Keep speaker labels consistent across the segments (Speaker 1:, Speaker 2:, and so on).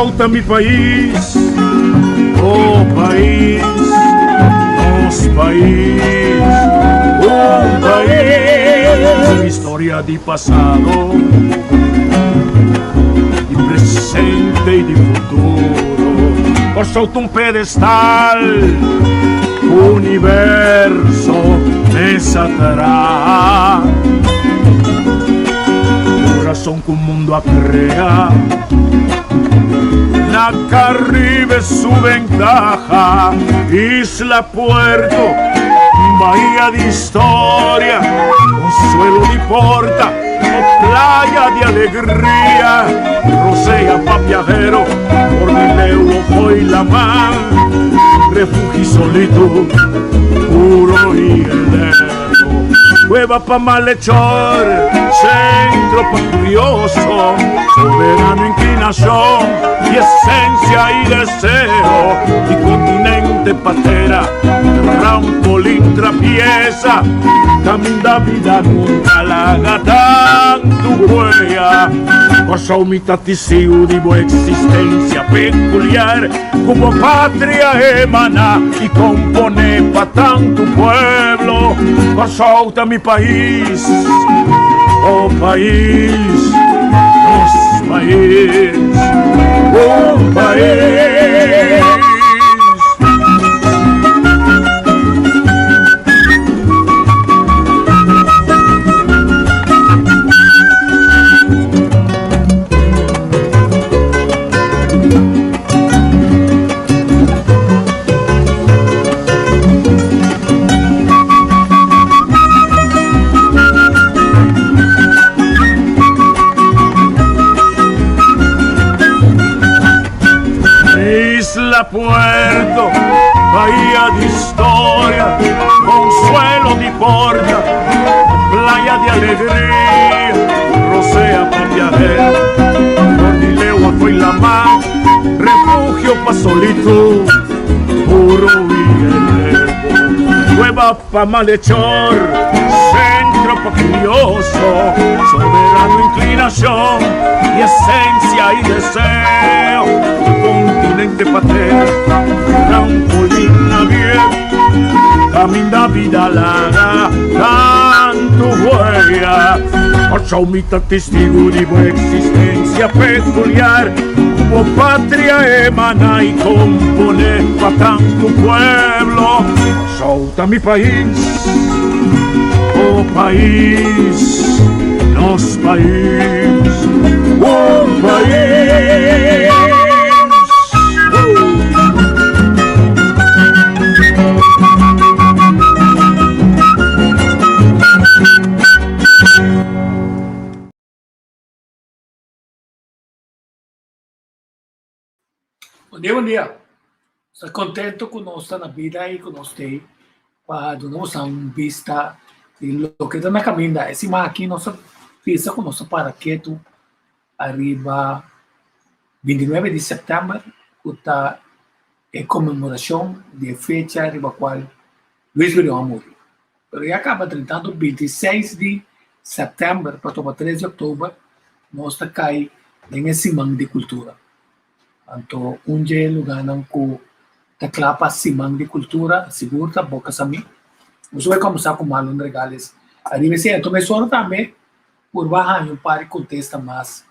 Speaker 1: solta mi país, oh país, nos país, un país, historia di passato, di presente e di futuro, ho sotto un pedestal, universo me satrà. Corazón que un mundo a crear, la Caribe su ventaja, Isla Puerto, bahía de historia, consuelo de porta, o playa de alegría, rosea pa' viajero, por mi leo voy la mar, refugio solito, puro y heleno, cueva pa' malhechor, centro pa' curioso, soberano inclinación y esencia y deseo, y continente patera, trampolín trapieza, camina vida nunca la gata tu huella, cosa umita tisiu divo existencia peculiar, como patria emana y compone pa' tanto pueblo, cosa mi país, oh país, nos país, oh país. Puerto, bahía de historia, consuelo de porta, playa de alegría, rosea pa' viajero, Cordileo fue la mar, refugio pa' solito, puro y heleno, cueva pa' malhechor, centro pa' curioso, soberano inclinación y esencia y deseo, continente patera, trampolín abierto, camina vida larga, tanto huella, achomita testigo de buena existencia peculiar, como patria emana y compone pa' tanto pueblo, solta mi país, oh país, nos país, un país.
Speaker 2: Bom dia. Estou contente com nossa vida e com você para darmos uma vista de lo que está na caminho. Esse aqui nossa pista com nosso paraquedo arriba 29 de setembro, que é comemoração de fecha arriba qual Luiz Guilherme morreu. Mas já acaba tratando 26 de setembro para 3 de outubro, nós está cai nesse mangue de cultura. Então, lugar não com a clapa simang de cultura, segura, boca sami. Você vai começar com Marlon Regales. Arriba se então, mas só também, por baixo, um par de contesta mais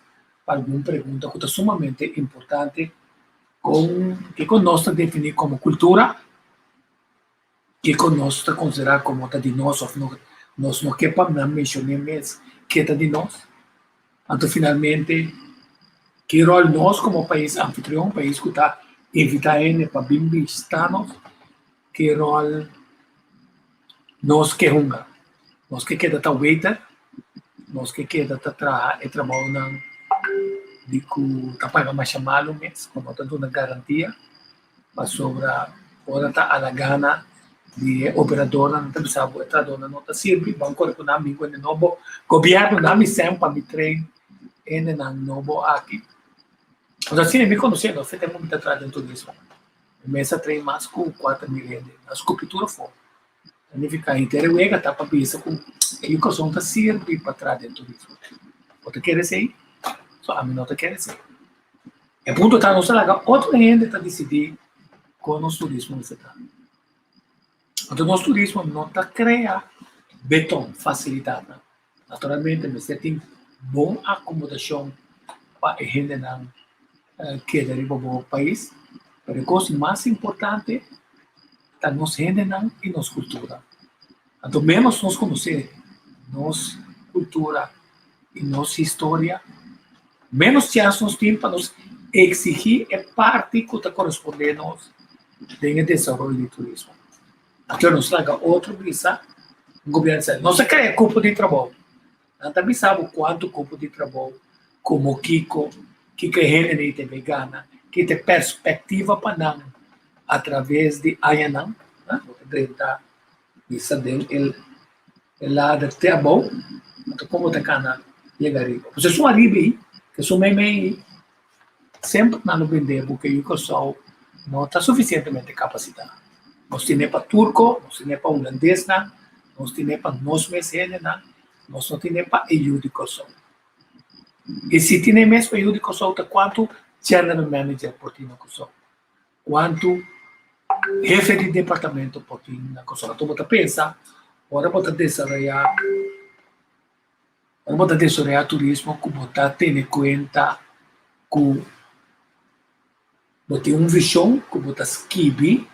Speaker 2: para alguma pergunta que é sumamente importante, que nós definir como cultura, que nós considerar como de nós, nós não queremos mencionar que é de nós. Então, finalmente, que rol nós como país anfitrião, país que está invitando para visitar-nos, que rol nós que hunga, nós que queda ta waiter, nós que queda ta trabalho na de que ta paga mais chamado mês, como ta dona garantia, mas sobre ora ta alagana de operadora não tem sabe outra dona não ta sirve banco econômico no novo governo nami sempre me trein na novo aqui. Então, assim, me conhecendo, nós temos muita tradição tudo isso. Começa a treinar mais com 4 mil reais. A escultura foi. Então, fica inteiro, e tá para pensar com que o som tá serve para trás dentro disso. Você quer dizer? Só a minha nota quer dizer. E punto tá nossa laga outra gente tá decidir com o nosso turismo nesse tá. Então nosso turismo não tá cria beton facilitado. Naturalmente, mas tem bom acomodação para a gente não queda riba o país. Mas a coisa mais importante é nos gente não e nos cultura. Então menos nos conhecer nos cultura e nossa história, menos chance nós temos para nos exigir a parte que está correspondendo ao desenvolvimento do turismo. Então, nos traga outro visa, o governo diz, não se cria grupo de trabalho. Não também sabe quanto grupo de trabalho, como Kiko, que é vegana, que tem perspectiva para não, através de Ayanam, da visa dele, lado de bom, então como te cana chegar aí. Você só arriba que sou meio sempre não vender porque eu só não está suficientemente capacitado. Nós temos para turco, nós temos para holandês, nós temos para nós mesmos, nós não temos para educação. E se tem mesmo educação, quanto general manager por ti na coisa, quanto jefe de departamento por ti na coisa. Então você pensa, agora você desarrollar turismo, como você tem em conta que você tem uma visão, que você escreve,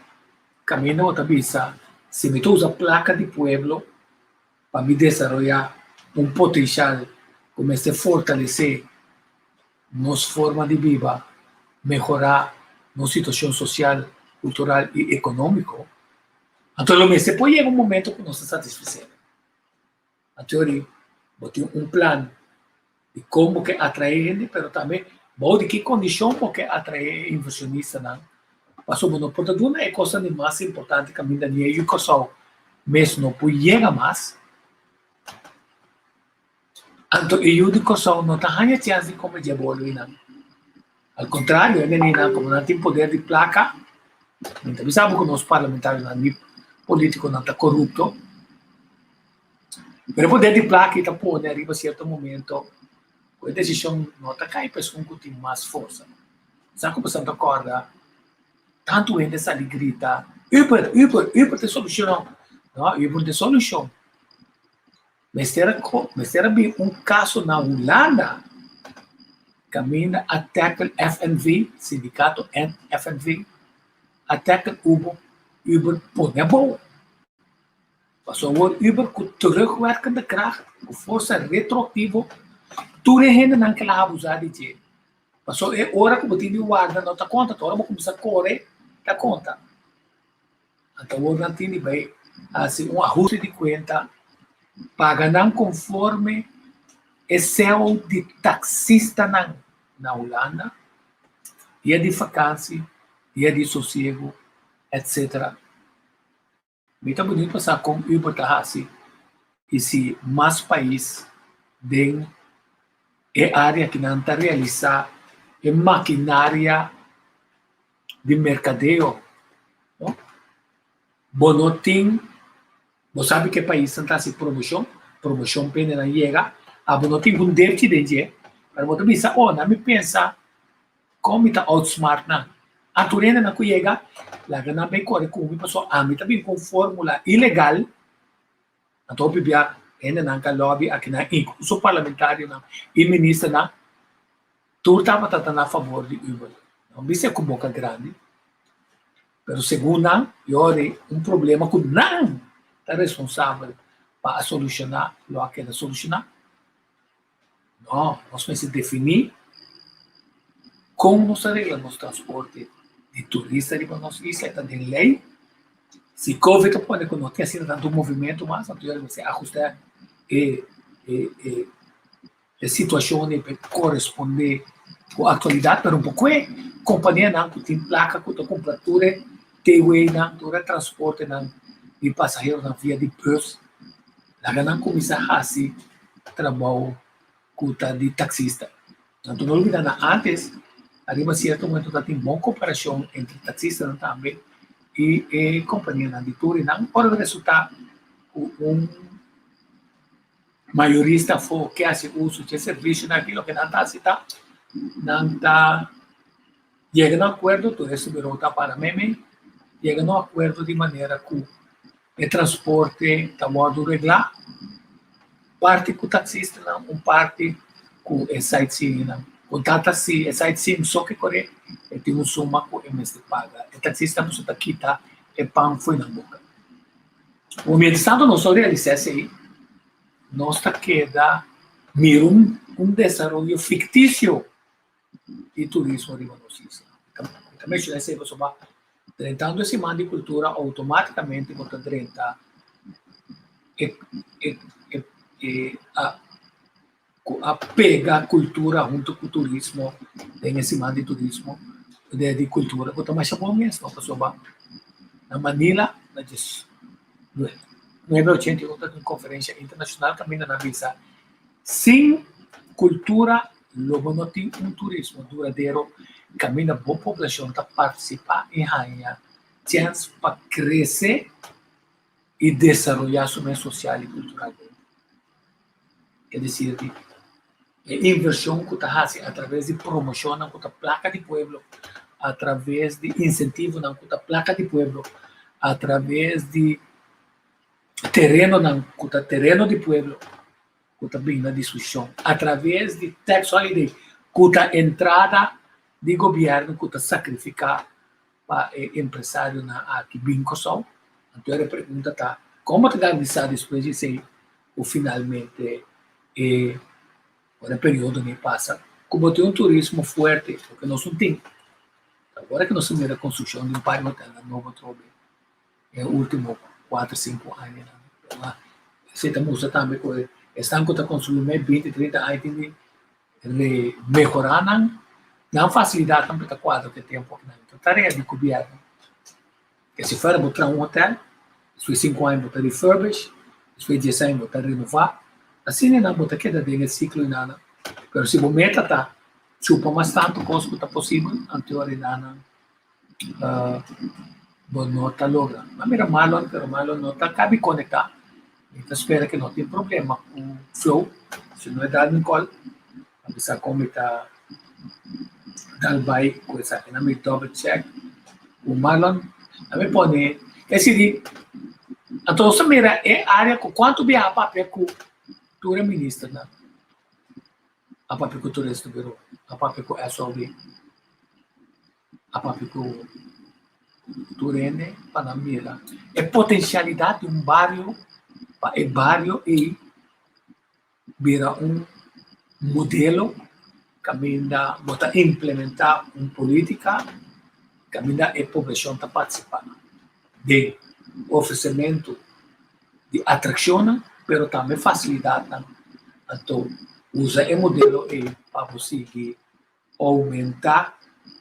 Speaker 2: caminho você pensa, se me usa placa de pueblo para me desarrollar um potencial, começar a fortalecer nossa forma de vida, melhorar nossa situação social, cultural e econômica, então você pode chegar um momento que não se satisfazer. A teoria, você tem um plano de como que atrair gente, mas também de que condição porque atrair inversionistas. Mas o monopolio é a coisa mais importante que a minha educação mesmo não pode chegar mais. Então, a educação não tem chance de como evoluir. Ao contrário, como não tem poder de placa, então sabe que os parlamentares políticos não estão corruptos, mas o poder de placa está pondo arriba a certo momento, a decisão não está caindo, pessoa que tem mais força. Sabe como você acorda? Tanto ainda essa grita, Uber tem solução. Não, Uber tem solução. Mas era um caso na Holanda, caminha até o FNV, sindicato FNV, até o Uber põe bom. Passou o Uber com terugwerkende kracht, com força retroativa, tudo ainda não quer abusar de ti. Passou a hora que você guarda, não está conta, agora vou começar a correr, está conta. Então, o não tem bem, assim, um ajuste de conta, paga não conforme é céu de taxista na Holanda, dia de vacância, dia de sossego, etc. Muito bonito passar com o Uber assim, e se mais país tem área que não está realizar é maquinária de mercadeio. Bonotim, você sabe que país não está se promoção pena não chega, a bonotim com deve de gente, mas você pensa, não me pensa, como está outsmart na, a turena não chega, lá que não bem corre com uma pessoa, a mim também com fórmula ilegal, então bibia, ainda não que lobby aqui na incluso parlamentário na e ministro na, tudo estava tratando a favor de Uber, não bisa com boca grande. Pero segundo, eu um problema que não está responsável para solucionar o que quer solucionar. Não, nós precisamos definir como nós arreglamos o transporte de turistas para nossa isla, está em lei. Se Covid pode que não tenha sido tanto movimento, mas então você ajustar a situação para corresponder com a atualidade, mas um pouco é companhia não que tem placa que tem completura T-Way, todo transporte de passageiros na via de bus, lá não começa a fazer trabalho de taxista. Então, não olvidando, antes, arriba certo momento, tem boa comparação entre taxistas também e companhia de turismo. Para o resultado, mayorista for que hace uso de serviço naquilo que não está chega no acordo, tu receberá para meme, chega no acordo de maneira que o transporte está modo regular, parte com o taxista, não, parte com o sightseeing, não. Com taxi, sightseeing só que corre, tem suma com o MS paga. O taxista não está aqui, tá? E pão foi na boca. O medicado não só realiza aí, nós está queda mira desenvolvimento fictício de turismo de Manosisa. Também se você vai tentando esse man de cultura automaticamente você tenta a pegar a cultura junto com o turismo, tem esse man de turismo, de cultura, você mais chamou mesmo, pessoal. Na Manila, na 981 da conferência internacional também na visa. Sem cultura, logo não tem turismo duradouro, caminha a boa população para participar e ganhar chance para crescer e desenvolver seu meio social e cultural. Quer dizer, inversão que está fazendo através de promoção na placa de pueblo, através de incentivo na placa de pueblo, através de terreno de pueblo, que está bem na discussão, através de tax holiday, que está entrada de governo, que está sacrificar para empresário na aqui bem coção. Então a pergunta está, como te garantizar depois de ser o finalmente o período que passa, como tem turismo forte, porque nós não temos. Agora que nós temos a construção de bairro hotel na Nova Trobe, é o último 4, 5 anos. Então, você também também que estão construindo 20, 30 anos de melhorar não facilidade também para quadro que tem um pouco. Então, tarefa de governo. Que se for botar hotel, depois 5 anos botar refurbish, depois 10 anos botar renovar, assim não botar queda de ciclo e nada. Mas se o meta está chupa mais tanto coisa que possível, anterior nada não está logra. Mas mira malo não está cabe conectar. Então espera que não tem problema com o flow, se não é dado em call, a pessoa como está dal vai coisa que não me double check, o malon, a me pone, esse então se mira é área com quanto bem a papel com cultura ministra, né? A papel com turista bureau, a papel com SOB, a papel com Turene, Panamera. É potencialidade de bairro e vira modelo, caminha bota implementar uma política, caminha a população está participando de oferecimento de atração, mas também facilidade, então usa o modelo para conseguir aumentar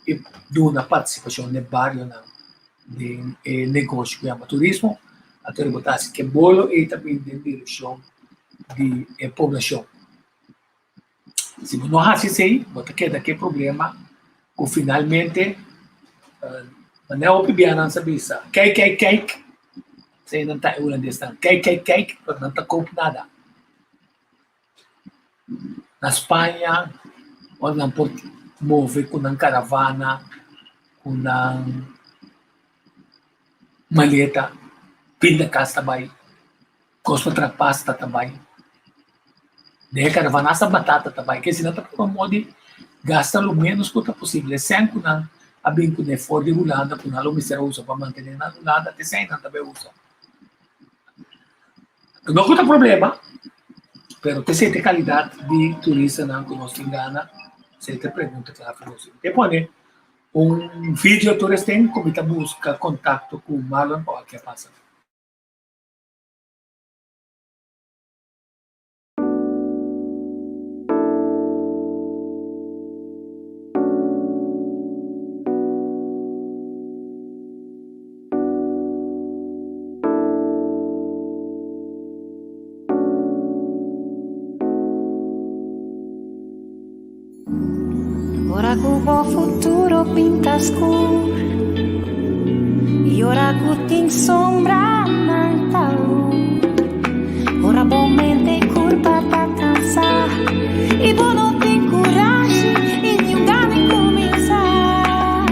Speaker 2: e dar uma participação no bairro de negócio que chama turismo, até botar que bolo e também de direção de população. Se não há assim, bota que daqui problema, que finalmente não é o que não sabe isso. Cake, você não está holandês, cake, não está com nada. Na Espanha, onde não pode mover com uma caravana, com uma maleta, pinda casa também, cospa trapasta também, de caravana essa batata também, que senão está por modo gasta o menos que possível, sem que não a bem que não for de Holanda, que não misera usa para manter na Holanda, até sem não também usa. Não tem problema, pero tem certa qualidade de turista não que nós engana, certa pergunta que ela faz. Depois, vídeo turista tem como está busca contato com o Marlon ou o que passa.
Speaker 3: Ora cubo futuro pinta escuro e ora cutin sombra nanta luz. Ora bom mente curva tá cansar e bom não tem coragem e ninguém nem começar.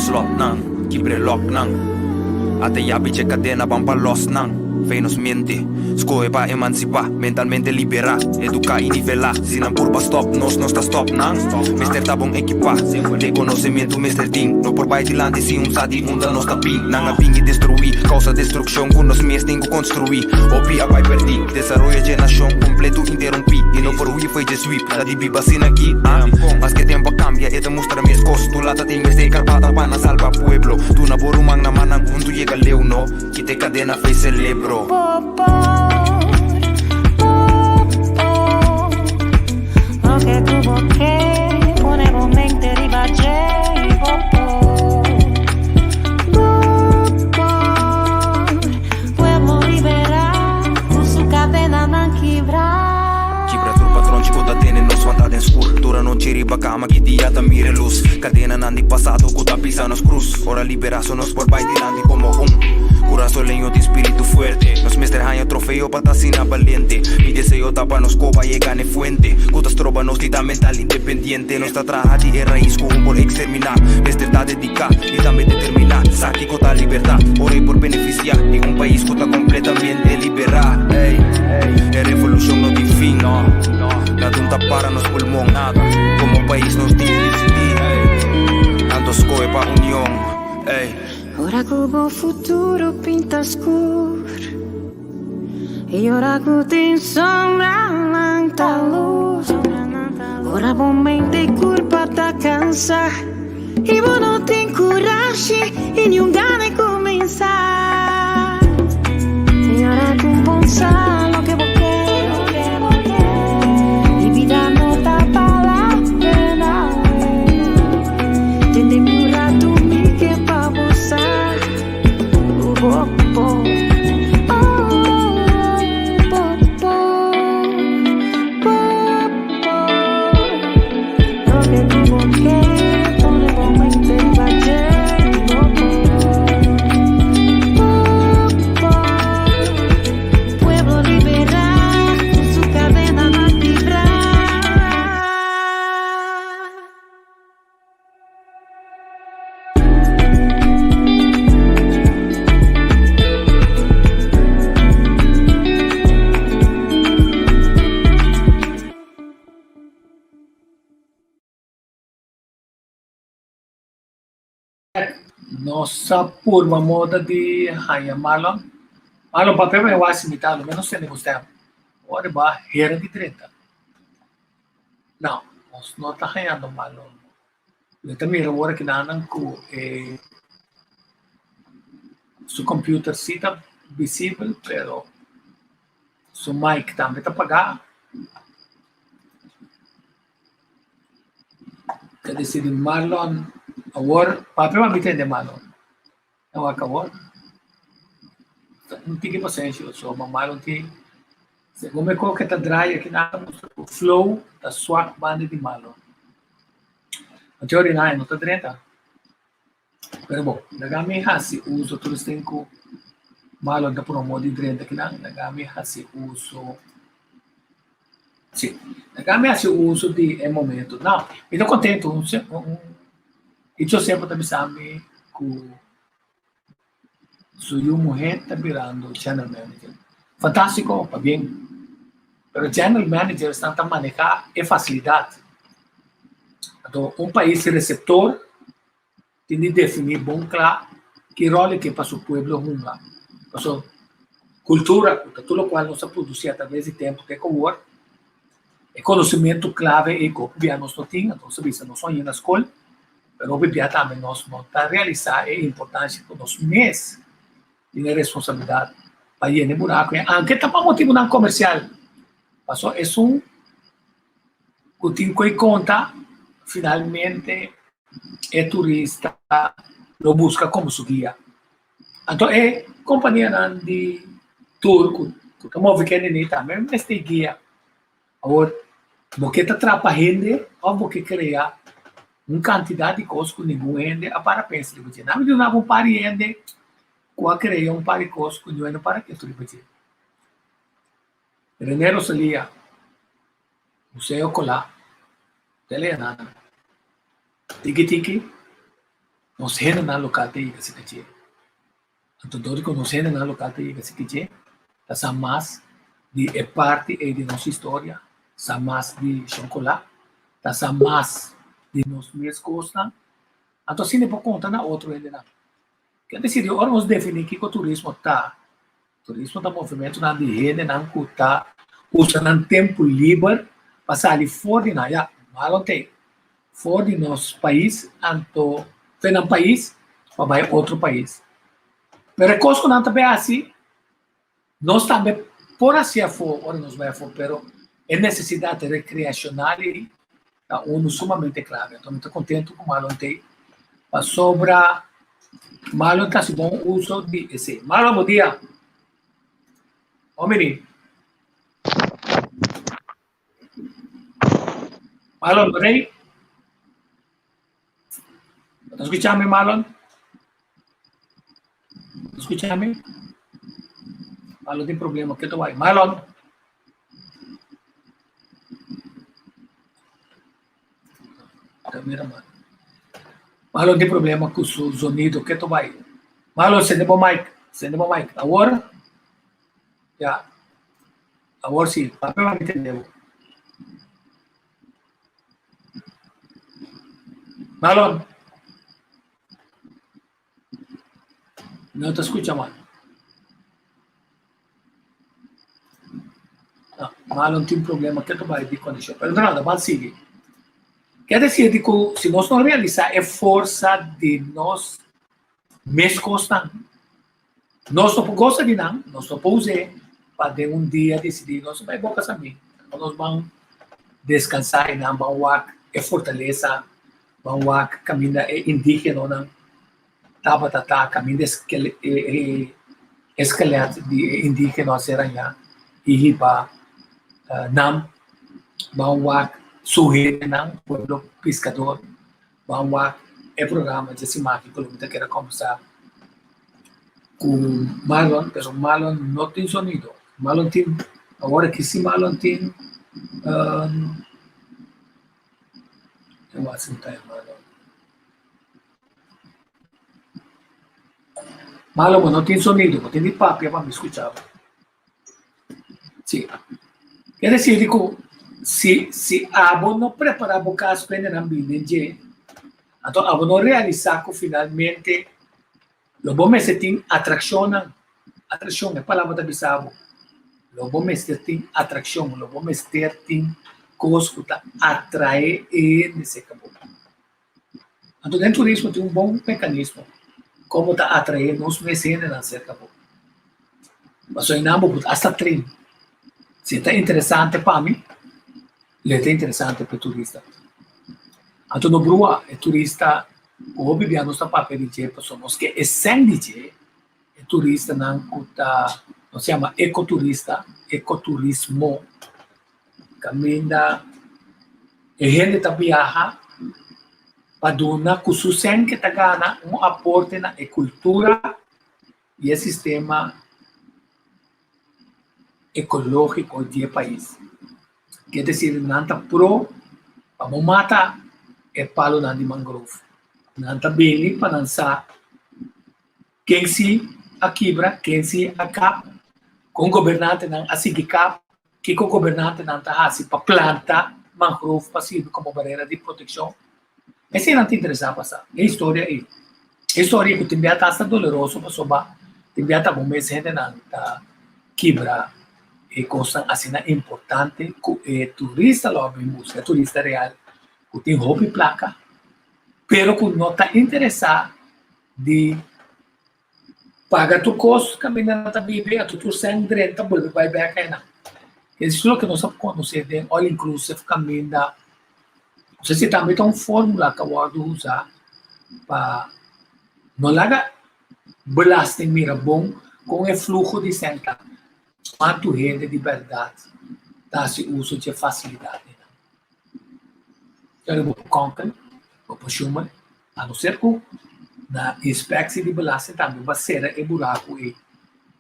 Speaker 4: slot nang, kibre lock nang. Ate yabi che cadena bampa lost nang. Venus mente, scoe pa emancipa, mentalmente libera, educa y nivela, sin curva stop, no sta stop, nang. Mister tabong equipa, de conocimiento Mr. Ding, no por baitilante si un sadi, un no sta ping, nang ping y destruí, causa destrucción, con los mies tengo construí, opi a pai perdi, desarrollo generación, completo interrumpí, y no por wi fue je sweep, la di biba sin aquí, más que tiempo cambia, y te muestra mis cosas, tu lata te investe carpata para salva pueblo, tu na borumang na manang, junto llega leo, no, quite cadena fe celebro.
Speaker 3: Lo que tuvo que poner mente ribaje y pueblo liberar con su cadena non quebrar.
Speaker 4: Quebra tu patrão, escuta tene nos vantada escultura non ci riba cama che dia ta mire luz cadena nandi passato cuta pisa nos cruz ora liberação nos por bai tirandi como corazón leño de espíritu fuerte nos mestre haño trofeo patasina valiente mi deseo tapa nos copa y gane fuente cutas troba nos tita mental independiente nos traja de raíz como por exterminar mestre ta dedica y también determinar saque cota libertad ore por beneficiar en un país cota completamente liberar ey, la revolución no tiene fin no la tunta para nos pulmón nada como país nos tiene tanto scoe pa unión ey.
Speaker 3: Ora cubo futuro pinta scuro e ora tem sombra nanta luz. Ora momento curva da cansa e vou não tem coragem e nenhum gana começar. E ora com pensar no que vou e vida não tá para pena. Tende cura tu me que pa você. Oh, oh.
Speaker 2: Nossa purma moda de rainha Marlon. Marlon papel eu acho imitado, menos se negociar. Ora, barreira de treta. Não, nós não está ganhando Marlon. Eu também agora que não com seu computer sim está visível, pero seu mic também está apagado. Quer dizer, Marlon agora, papel me entende Marlon. Não acabou. Não tem paciência, só Marlon tem. Segundo me coloca que dry aqui na o flow da sua banda de Marlon. A teoria não está direita. Pero bom, nagami hasi uso tudo tem com Marlon da promo de direita aqui na nagami hasi uso. Sim, nagami hasi uso de momento. Não, estou contente Isso sempre está pensando que sua mulher está virando channel manager. Fantástico, va bem. Pero channel manager está a manejar é facilidade. Então, país receptor tem de definir bem claro que rol que para o povo rumba. Então, cultura, tudo o qual nós produzimos através de tempo que é conhecimento clave e que nós não temos. Então, se nós somos na escola, pero obviamente também nós não está realizar é importante para nós mesmos ter responsabilidade para ir no buraco. Aunque está para motivo não comercial, mas é que tem que conta finalmente é turista lo busca como su guia. Então é companhia de tour que estamos vendo também neste guia. Agora, porque está trabalhando ou porque criar uma quantidade de coisas que nenhum gente para pensar. Não me dá um par de gente que criar um par de coisas que não é para que tu repete. Renero salia, museu colar, telena, tiki-tiki, nos hena na lokal te iga si kaje. Anto dori ko nos hena na lokal te iga si kaje, ta sa mas di e parte e di nossa história, sa mas di chocolate, ta sa mas di nos mes costa. Anto sine po conta na outro ele na. Quer dizer, ora nos definir que o turismo tá movimento na de rede na kuta usa ng tempo livre para ali fora de na malon te fora de nosso país anto vem um país para vai outro país. Pero coisas não também assim nós também por assim for ora nos vai for pero é necessidade recreacional e uno sumamente clave. Então muito contento com malon te para sobra malon tá se bom uso de esse malon bom dia. Omini. Marlon, ready? Escúchame, Marlon. Escúchame. Marlon tem problema. ¿Qué te va? Marlon. Mira, Marlon. Marlon tem problema com o sonido. ¿Qué te va? Marlon, sende o mic. Sende o mic. Agora? Ya. Agora sim. Papel vai entender. Marlon. Não te escucha, mano. Não, Marlon tem problema que tu vai de conexão. Pero nada, mas sigue. Quer dizer que se nós não realizar a força de nós mesmos constantes, nós não gostamos de nada, nós não podemos usar para de um dia decidir, nós vamos boca também. Nós vamos descansar e não vamos a fortaleza, vamos caminhar indígena, não tabatata, caminhar esqueleto de indígena, seranha, e riba, não, vamos sujeito, não, pueblo pescador, vamos programa de Simaki, que quero conversar com Marlon, mas o Marlon não tem sonido. Marlon tem, agora que sim, Marlon tem, eu acho que Marlon. Marlon não tem sonido, não tem de papo para me escutar. Sim. Quer dizer, digo, se abo não preparar o caso para não vir, então abo não realizar que finalmente lo bom é ter atração é a palavra da bisabo. Lo bom é ter atração, lo bom é ter coisas que atrai e nesse campo. Então, dentro do turismo tem bom mecanismo como atrair nos mecenas nesse campo. Mas eu não vou hasta trem. Se está interessante para mim, ele é interessante para o turista. Então, no Brua, o turista o bibia nossa papel de pessoas que é sangue é turista não se chama ecoturista, ecoturismo, caminha e gente tá viaja para donar com o sangue que tá gana aporte na cultura e o sistema ecológico do país. Quer dizer, não tá pro para matar é palo na de mangrove. Nanta bem para lançar quem se a quebra, quem se a cap, com o governante não a seguir cap, que o governante não está assim para plantar mangrove passivo como barreira de proteção. Esse não te interessa passar. É história aí. História que tem beata está doloroso para sobar, tem beata bom mês gente não tá quebra e coisa assim importante que turista logo em busca, turista real, que tem roupa e placa. Pero que não está interessado de pagar tu custo, caminhar na viver, a tu sangue renta, volver vai bem aqui na. Isso é o que nós conhecemos de all inclusive caminho da. Não sei se também tem uma fórmula que eu vou usar para não largar belasting mira bom com o fluxo de sangue. Quanto rende de verdade dá-se uso de facilidade. Eu vou contar. O Schumann, a não ser que na espécie de belasting também vai ser e buraco e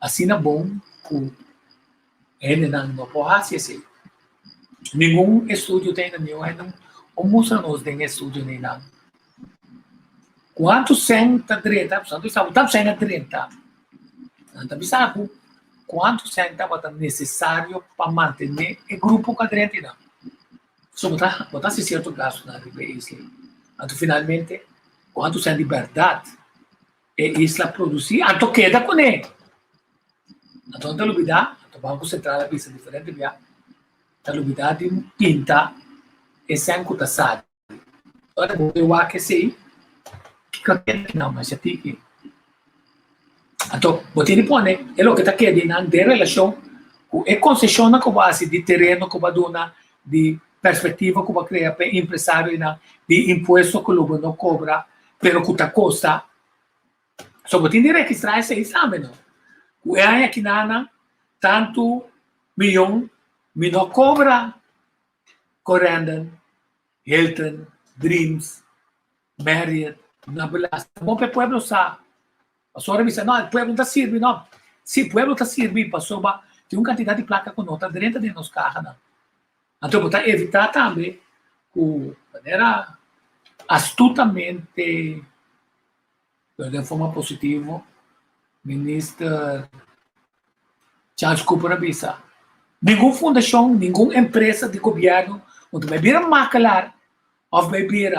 Speaker 2: assim é bom que ele não pode ser. Nenhum estúdio tem nenhum, não mostra nos tem estúdio nem nada. quanto senta direita, santo estava tão senta direita. Não sabe quanto senta é necessário para manter o grupo cadrente não. Só botar se certo gasto na isla. Então finalmente quanto senta liberdade e isla produzir, então queda com ele. Então a lubida, o Banco Central é diferente via. A lubida de pinta e sem cutassado. Ora, eu acho que sei que não, mas já tem. Então, você põe, é o que está querendo de relação com a concessão na base de terreno que vai dar, de perspectiva que vai criar para empresário, de imposto que o governo cobra, pero que está custa. Só você tem que registrar esse exame, não? O é aqui na tanto milhão, me não cobra Corendon, Hilton, Dreams, Marriott, na beleza. Bom para o povo sabe. A senhora me disse, não, o povo não está servindo, não. Se o povo está servindo, passou, tem uma quantidade de placa com nota dentro de nos carros, não. Então, para evitar também, de maneira astutamente, de forma positiva, o ministro Charles Cooper disse, nenhuma fundação, nenhuma empresa de governo, onde vai vir a maquilar, ou vai vir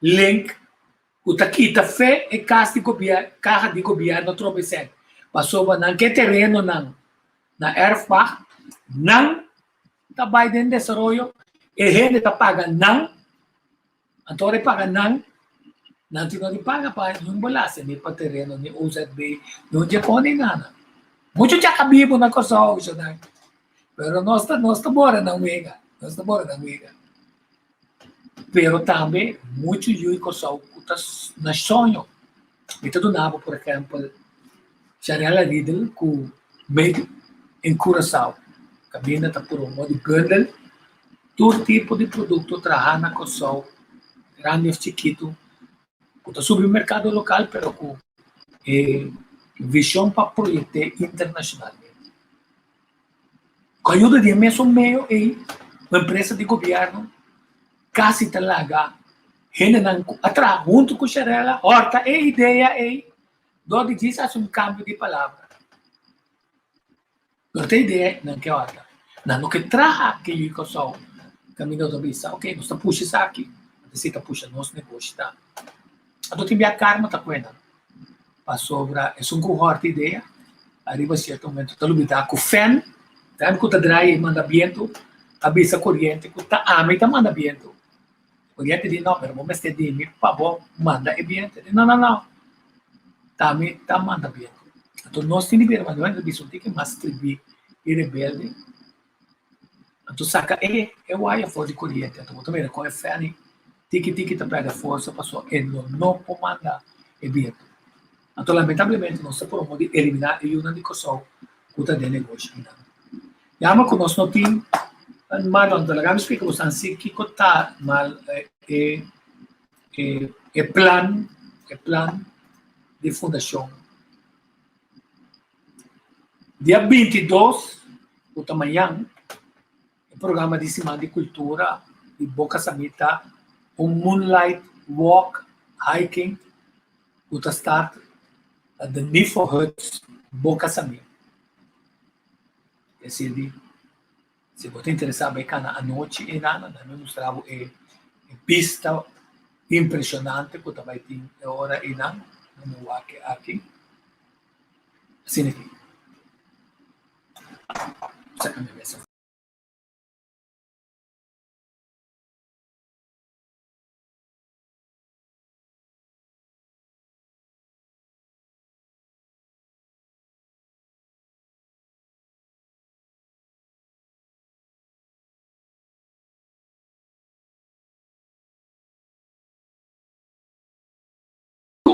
Speaker 2: link o taquita fé e casa de governo tropecendo. Passou na que terreno na Erfbach, não está Biden desenvolvimento, e gente está pagando não, então ele paga não tinha de paga para não bolasse, nem para terreno, nem UZB, não tinha com nem nada. Muito já cabibo na coisa hoje, né? Pero nós estamos bora na uega, Pero também, muito de coisa na sonho. Então, do nabo, por exemplo, Chanel Lidl, com made em Curaçao. Cabina está por um modo de bundle, todo tipo de produto trabalha na Curaçao, grande e chiquito, com supermercado local, pero com visão para projetar internacionalmente. Com a ajuda de mesmo meio e uma empresa de governo, quase talaga, atrás, junto com Xerela, horta e ideia e do diz um câmbio de palavra. Não tem ideia, não que horta. Não que traga que eu sou caminho do bisa, ok, nós puxa isso aqui, necessita puxa nosso negócio, tá? A do time a karma tá coenda. Para sobra, é um cohorte ideia, arriba certo momento, tá lubida com fan, tá com tá dry manda viento, a bisa corrente, com tá ame tá manda viento. Corrente di no, pero vamos a dire, por favor, manda ambiente. Não. Também tá manda ambiente. Então, nós temos que ver, mas nós temos que mais tribo e rebelde. Então, saca, eu acho fora de corrente. Então, também, com a fé, tiki tá pega força, passou, e não pode mandar ambiente. Então, lamentavelmente, nós podemos eliminar a uma de coisa que está de negócio. Yama com nós não temos Marlon, talaga explica você assim que está mal plan de fundação. Dia 22 de manhã, o programa de Semana de Cultura de Boca Samita, Moonlight Walk Hiking, que start at the Nifo Huts, Boca Samita. Se você interessar bem à noite e nada, nós mostramos a pista impressionante que também tem hora e não, no aqui. Assim aqui. Saca minha mesa.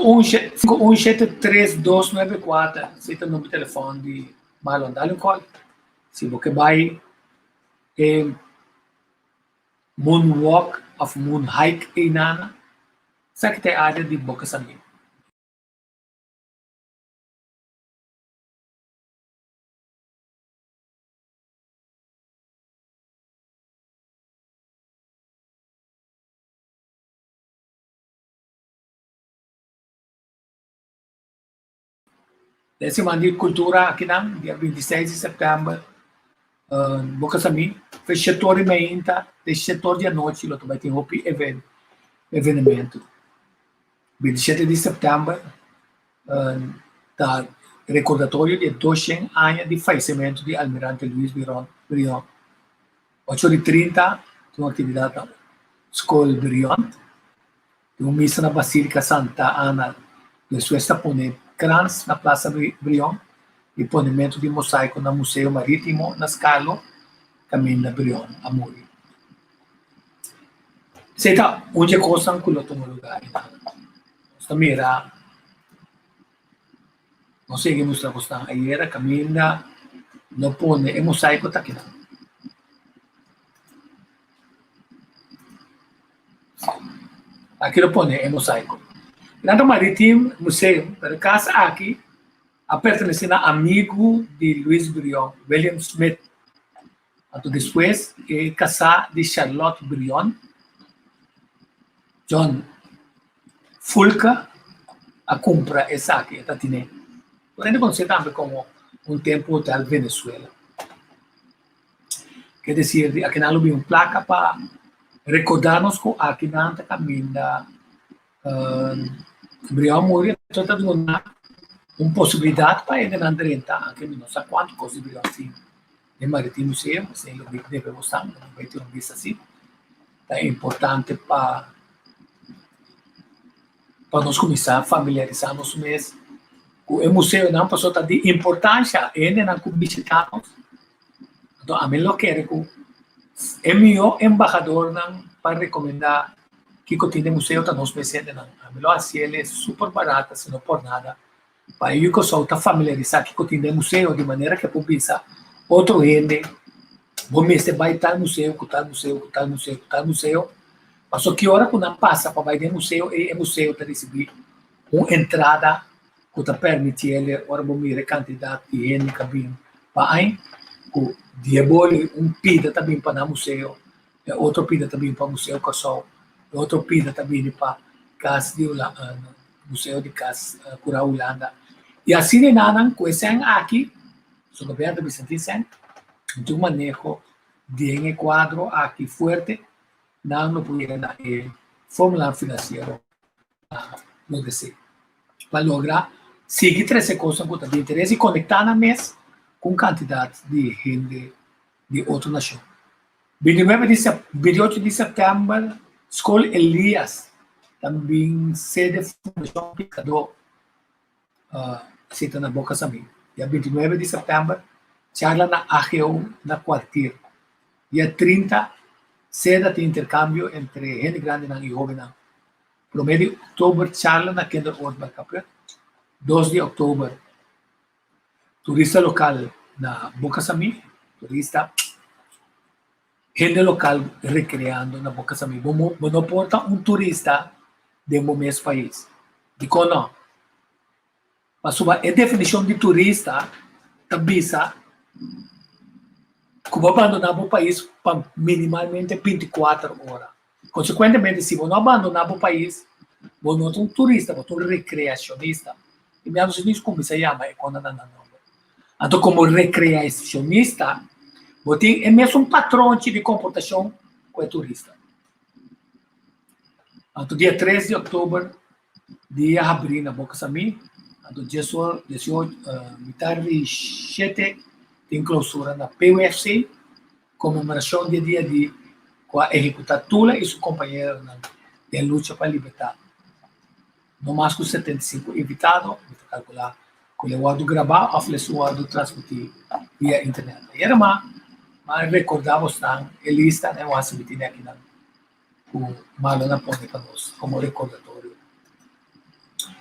Speaker 2: Um 73294, cita o número de telefone de Marlon, dá-lhe um call. Se você vai Moonwalk of Moon Hike e nana, sabe que tem área de Boca Samita. Semana de Cultura aqui na dia 26 de setembro, Bocasami, fez setor e meinta, de setor de noite, lá também tem um evento. 27 de setembro, da recordatório de 200 anos de falecimento de Almirante Luiz Brion. 8h30, tem uma atividade na Escola Brion, tem uma missa na Basílica Santa Ana, depois está pondo crans na Praça Brion, e ponimento de mosaico no Museu Marítimo, na Scalo, caminho da Brion, a Muri. Seta, onde coisa que eu tomo lugar, está mira, não sei que mostra costa, aí era caminho da, não pone, é mosaico tá aqui. Aqui não pone, é mosaico. Nada Marítimo, museu, para casa aqui, a pertencer a amigo de Luiz Brion, William Smith. Então, depois, casa de Charlotte Brion, John Fulca, a compra essa aqui, esta tinha. Podemos considerar também como um tempo da Venezuela. Quer dizer, aqui não havia uma placa para recordarmos que aqui não está caminhando Brion morreu, então está dando uma possibilidade para ele não rentar, que não sei quanto coisa de Brion assim. No Marítimo Museu, assim, eu devemos estar, vai ter um visto assim. É importante para nós começar a familiarizarmos mesmo. O museu não passou de importância, ele não visitamos. Então, a mim eu quero que é meu embaixador para recomendar que tem museu está nos presente não. A melhor assim ele é super barata, se não por nada. Para eu que sou familiarizar que tem museu de maneira que eu pensar outro gente, vou me vai tal museu, tal museu, tal museu, tal museu. Mas só que hora que não passa para ir no museu e o museu está receber uma entrada que está permite ele ora vou me quantidade de gente que vem para aí, o diabolo pida também para o museu, outro pida também para o museu que sou outro pida também para casa de museu de casa Cura Holanda e assim nada com esse aqui o governo de Vicente tem um manejo de quadro aqui forte não podia dar formulário financeiro no DC para lograr seguir 13 coisas que tem interesse e conectar na mesa com quantidade de gente de outra nação. 28 de setembro Escola Elias, também sede Fundação Picador, cita na Boca Samim. Dia 29 de setembro, charla na AGU, na Quartier. Dia 30, sede de intercâmbio entre gente grande e jovem. Promédio de outubro, charla na Kinder Urban Capel. 2 de outubro, turista local na Boca Samim, turista gente local recreando na Boca Samim. Não porta um turista de um mesmo país. Digo não. Mas a definição de turista também como abandonar o país para minimamente 24 horas. Consequentemente, se você não abandonar o país, você não é um turista, você é um recreacionista. E me Unidos como se chama? Então, como recreacionista, você tem mesmo um padrão de comportação com o turista. Então, dia 13 de outubro, dia abrir na Boca Samim, então, 18, tarde 7, tem clausura na PUFC, comemoração de dia de executar Tula e seu companheiro de luta para libertar. No mais que 75 invitados, vou calcular com o lado gravar, a o transmitir via internet. E era mas recordamos a lista, né, o assumir aqui na o malo na ponte para nós, como recordatório.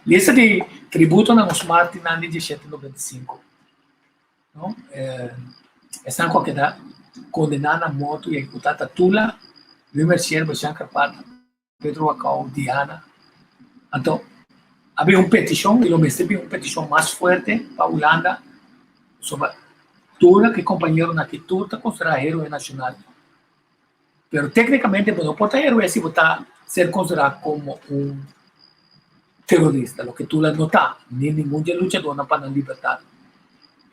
Speaker 2: Lista de tributo na nossa Martin na 1795. Não? Essa qualquer condenada a morte e executada Tula, Mercier, Bachan Carpata, Pedro Acau, Diana. Então, havia uma petição, e o mestre havia uma petição mais forte para a Holanda sobre Tula, que companheiro na que Tula está considerado herói nacional. Pero tecnicamente, não pode herói se você ser considerado como terrorista, lo que tú la notas, ni ningún luchador para la libertad.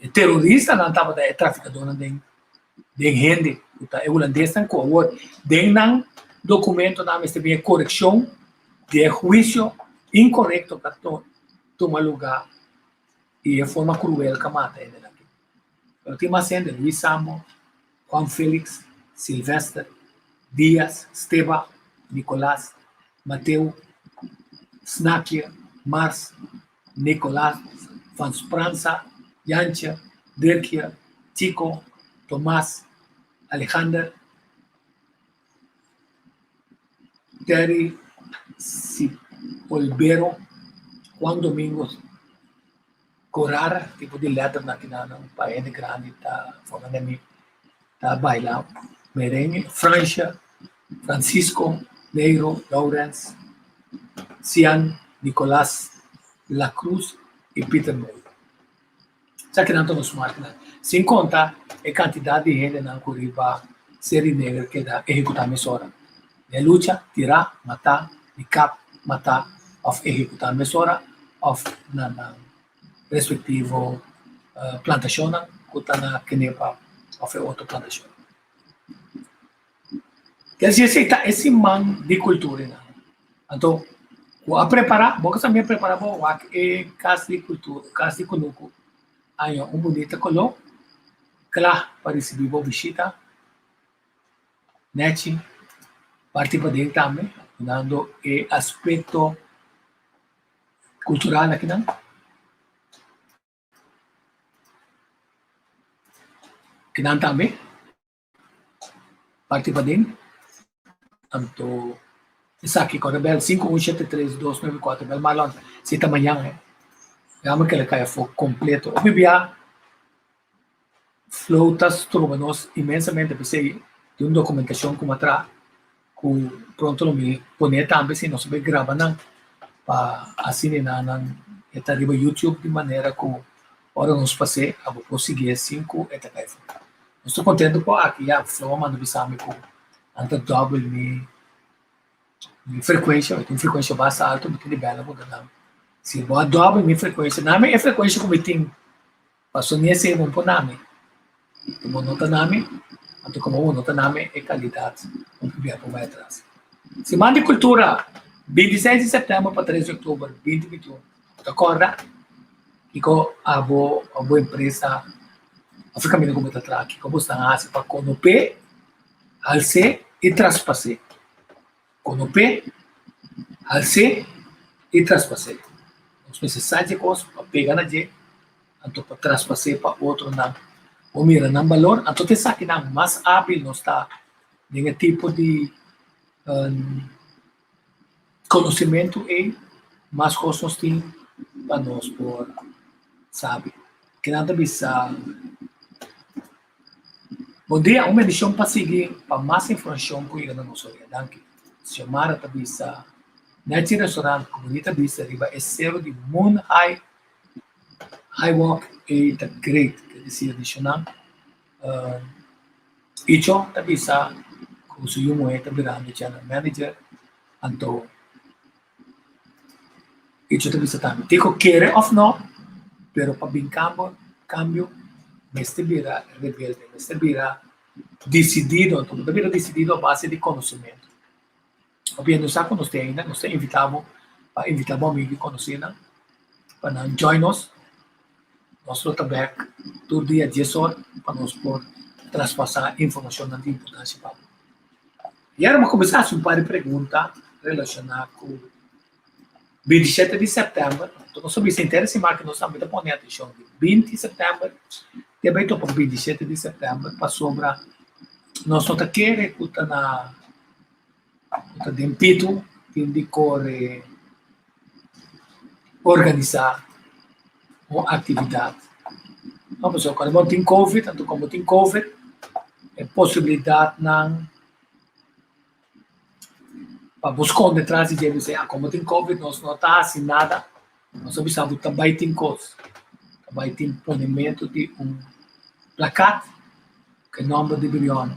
Speaker 2: El terrorista no estaba de traficador de gente, el holandés está en un documento na este bien corrección de juicio incorrecto para tomar lugar y de forma cruel que mata ele aqui. Pero tem mais gente, Luis Samo, Juan Félix, Silvestre, Díaz, Esteba, Nicolás, Mateu, Snakia, Mars, Nicolás, Van Spranza, Yancha, Dirkia, Chico, Tomás, Alejandro, Terry, Olvero, Juan Domingos, Corara, tipo de letra na um país grande, tá falando de mim, tá bailando, merengue, Francia, Francisco, Neiro, Lawrence, Cian, Nicolás, La Cruz e Peter Moore. Já que não estamos máquinas, sem contar a quantidade de gente na Curiba, série negra que dá executar a mesora. De luta, tirar, matar, de cap, matar, of executar a mesora, of na respectivo plantação, que está na Kenepa, of outra plantação. Quer dizer, esse man de cultura, né? Então, a preparar, vou também preparar para casa de cultura, casa de conuco, aí bonita colô, claro, para receber boa visita, net, participar dele também, dando aspecto cultural aqui, não? Que não também, participar dele, então, isso aqui, com o Rebel 5173-294, Rebel Malon, se tamanhang, Realmente que ele caia fogo completo. O bibia flotas trovanos imensamente pensei de uma documentação como atrás que pronto lo me poner também se não sabe gravar não para assim na eta riba YouTube de maneira que ora nos passe a conseguir 5 eta caia fogo. Estou contente com aqui já flow mando bisame com anta double me frequência, tem frequência bastante alta porque de bela mudando. Se boa dobra minha frequência, nami é frequência como tem, passou nesse um por nami, como nota nami, então como nota nami é qualidade, um que vier por mais atrás. Semana de Cultura, 26 de setembro para 3 de outubro, 2021, acorda, que com a boa empresa, a ficar meio como está atrás, que como está a se para conoper, alce e traspasser, conoper, alce e traspasser. Os necessários coisas para pegar na gente, então para traspasser para outro não, ou mira não valor, então tem saque não mais hábil não está nenhum tipo de conhecimento e mais coisas tem para nós por sabe que nada bisa. Bom dia, uma edição para seguir para mais informação com ele na nossa área, danke. Chamar a bisa Neti restaurant comunità vista riba è zero di Moon High Walk e the Great, che sia additional. Icho tabisa ku suyumo e tabirando channel manager anto icho tabisa también. Dico quiere of no, pero pa bin cambio, este bira rebelde, este bira decidido, todo bira decidido a base de conocimiento. Obviamente, nós nos tem ainda, nós invitamos amigos que conhecem para join us, nosso trabalho todo dia 10 horas para nós por transpassar informação de importância para. E era uma começação para pergunta relacionada com 27 de setembro. Então, nós somos interessados que nós estamos pondo atenção de 20 de setembro, também estou para 27 de setembro para sobre nós não queremos que na de impito quindi corre organizar uma atividade. Não, pessoal, quando tem Covid, tanto como tem Covid, é possibilidade não para buscar detrás de dizer, como tem Covid, nós não está assim nada, nós precisamos também tem coisas, também tem ponimento de placate que nome de Brion,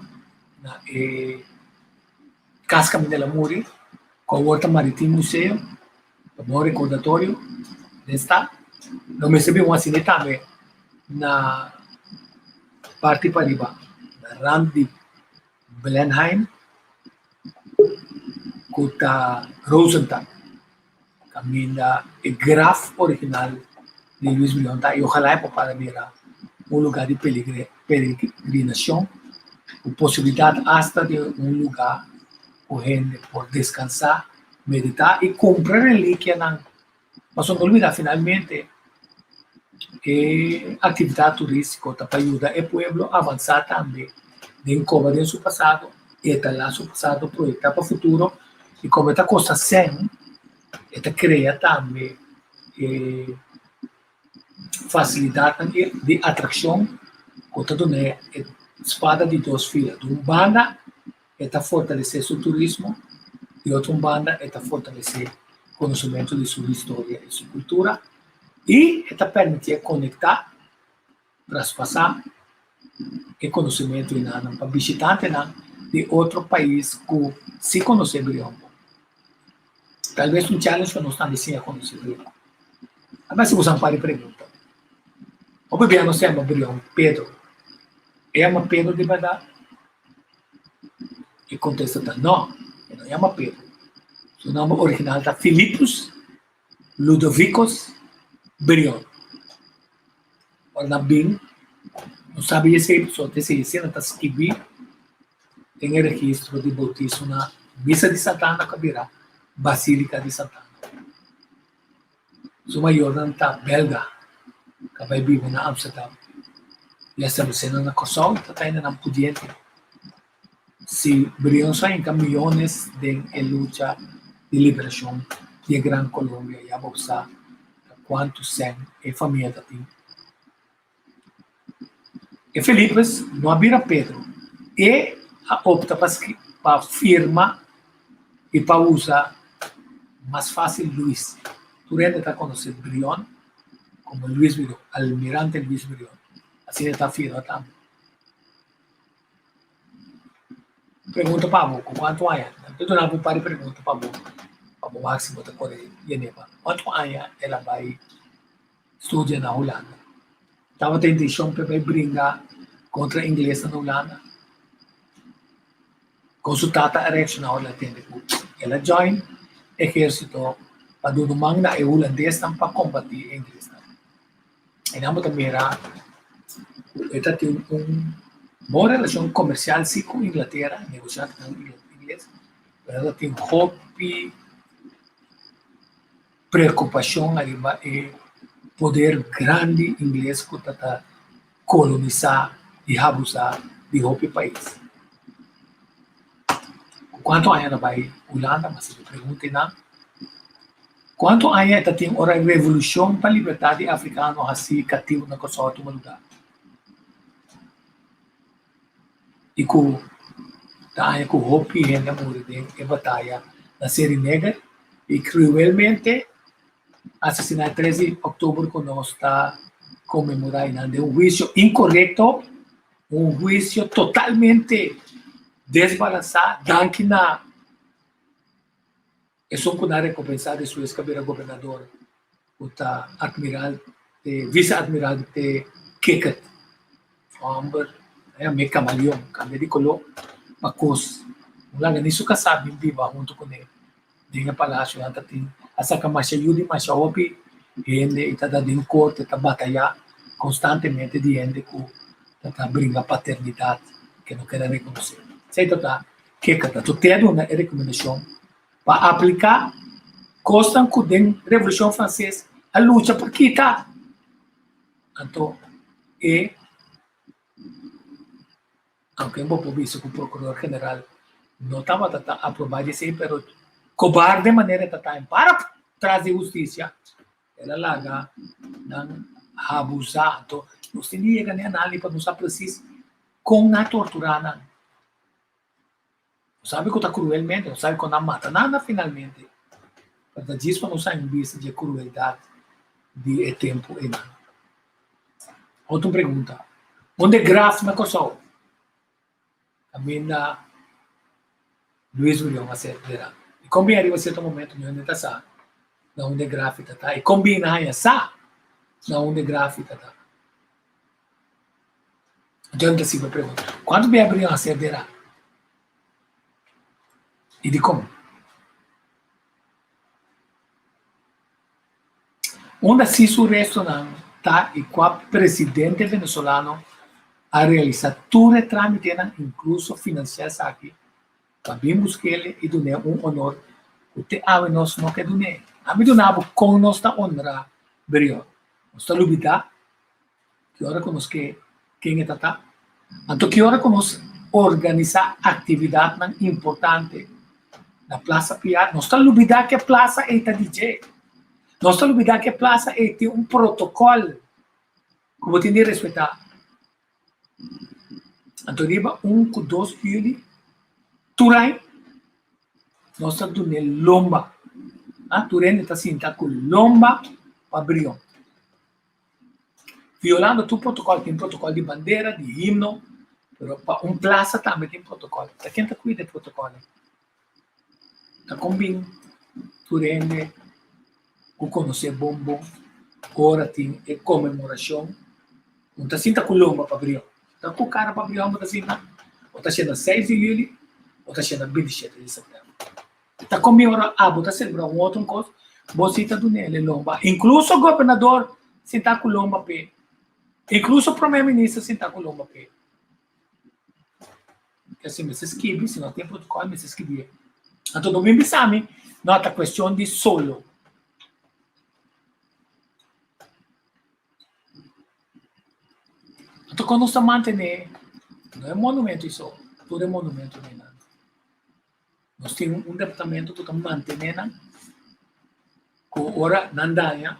Speaker 2: Casca Minela Muri, com o Horta Marítimo Museu, bom recordatório desta. Não me recebi uma assim também na parte para riba, na rand de Blenheim, kuta Rosenthal. Caminha o graf original de Luis Brionta e ojalá para mira lugar de peregrinação, a possibilidade hasta de lugar o gente por descansar, meditar e comprar relíquia. Mas não olvidar finalmente que a atividade turística para ajudar o povo a avançar também, de encontrar em seu passado, e lá seu passado, projetar para o futuro, e como esta coisa sem, esta cria também facilidade de atração, conta do né, espada de dois filas, de uma banda, esta fortalecer seu turismo, e outra banda, esta fortalecer o conhecimento de sua história e sua cultura, e esta permite conectar, traspassar o conhecimento para visitante de outro país que se conhece bem. Talvez um challenge que não está dizendo a conhecer bem. Mas se você pode perguntar, o bebê não se chama Pedro, é uma Pedro de verdade? E contesta, não, não é uma Pedro. O nome original é Philippus Ludovicus Brion. Ora, bem, não sabe esse episódio, esse cena está escrito em registro de bautismo na Missa de Santana, que virá Basílica de Santana. O maior não está belga, que vai viver na Amsterdã. E essa cena na Kosovo está ainda não pudiente. Se Brion só em caminhões de luta de liberação de Gran Colômbia e a bolsa quanto sem e família da tem. E Felipe não abira Pedro e opta para firma e para usar mais fácil Luís. Tu ainda está conhecendo Brion como Luís Brion, Almirante Luís Brion. Assim está firma também. Pergunta para a boca, quanto é? Eu não vou para pergunta para a boca. Para o máximo da Coreia. Quanto é ela vai estudar na Holanda? Estava tendo intenção para brigar contra a inglesa na Holanda. Consultada a reação na Holanda. Ela join exército para do manga e holandês para combater a inglesa. E não também era ela tem boa relação comercial sim com a Inglaterra, negociando com a inglesa. Ela tem hobby, preocupação arriba e poder grande inglês que está colonizar e abusar de outro país. Quanto ainda vai Holanda, mas se pergunta não. Quanto ainda tem uma revolução para a liberdade africana assim cativo na Kosovo no lugar. E com o Hopi e a morrer em batalha na Série Negra e cruelmente assassinar 13 de outubro quando nós está comemorando um juízo incorreto, um juízo totalmente desbalançado, que na é só para recompensar de sua ex-cabeira governador, o vice-admirante Keket, Amber, meio camaleão, de color, macos, mula nisso que sabe viva junto com ele, dentro do palácio, anta tem essa camacha yudi macha opi, ele está dando corte, está batalhar constantemente de gente que está brinca paternidade que não quer reconhecer. Sei tá que tu tem uma recomendação para aplicar costa com a Revolução Francesa a luta por quitar. Então, aunque eu visto que o Procurador-Geral não estava aprovado isso, mas cobarde maneira está para trazer justiça, ela larga não abusar. Então, não se liga nem análise para não ser preciso com a tortura. Não sabe que está cruelmente, não sabe que não mata nada finalmente. Para isso não sai em vista de crueldade de tempo e não. Outra pergunta. Onde é graf na Kosovo? Caminha Luís Brion a ser liderado. E como arriva a certo momento, não está na onde grafita tá. E combina essa na onde grafita tá. Então, se me pergunta, quando me abrir uma cerdeira? E de como? Onde se o restaurante tá e com o presidente venezuelano a realizar todo o trâmite, incluso financiar isso aqui, sabemos que ele e donar honor, o te ave nós não que donar. A mim donava com nossa honra, brilho. Nós está lubida, que hora conosco quem é tata, então que hora conosco organizar atividade importante na Praça Piat, nós está lubida que a praça é DJ. Nós estamos olvidando que a praça tem um protocolo que tem que respeitar. Então, 2 de julho, Turai, nós estamos dando lomba. Turai está sentado com lomba para Brion. Violando todo o protocolo, tem protocolo de bandeira, de himno, mas para praça também tem protocolo. Quem está cuidando do protocolo? Está combinando, Turai, o conhecer bombo, agora tem a comemoração, não está sendo com lomba para Brion. Está com cara para Brion, está sendo 6 de julho, ou está sendo 27 de setembro. Está comemorando, está celebrando outra coisa, você está dando ele lomba. Incluso o governador está com lomba pé. Incluso o primeiro-ministro está com lomba pé. Porque assim, você escreve, se não tem protocolo, você escreve. Então, não me pensame, não é questão de solo. Então, quando nós mantemos, não é monumento isso, tudo é monumento. Nós temos um departamento que está mantendo, com hora na Andanha,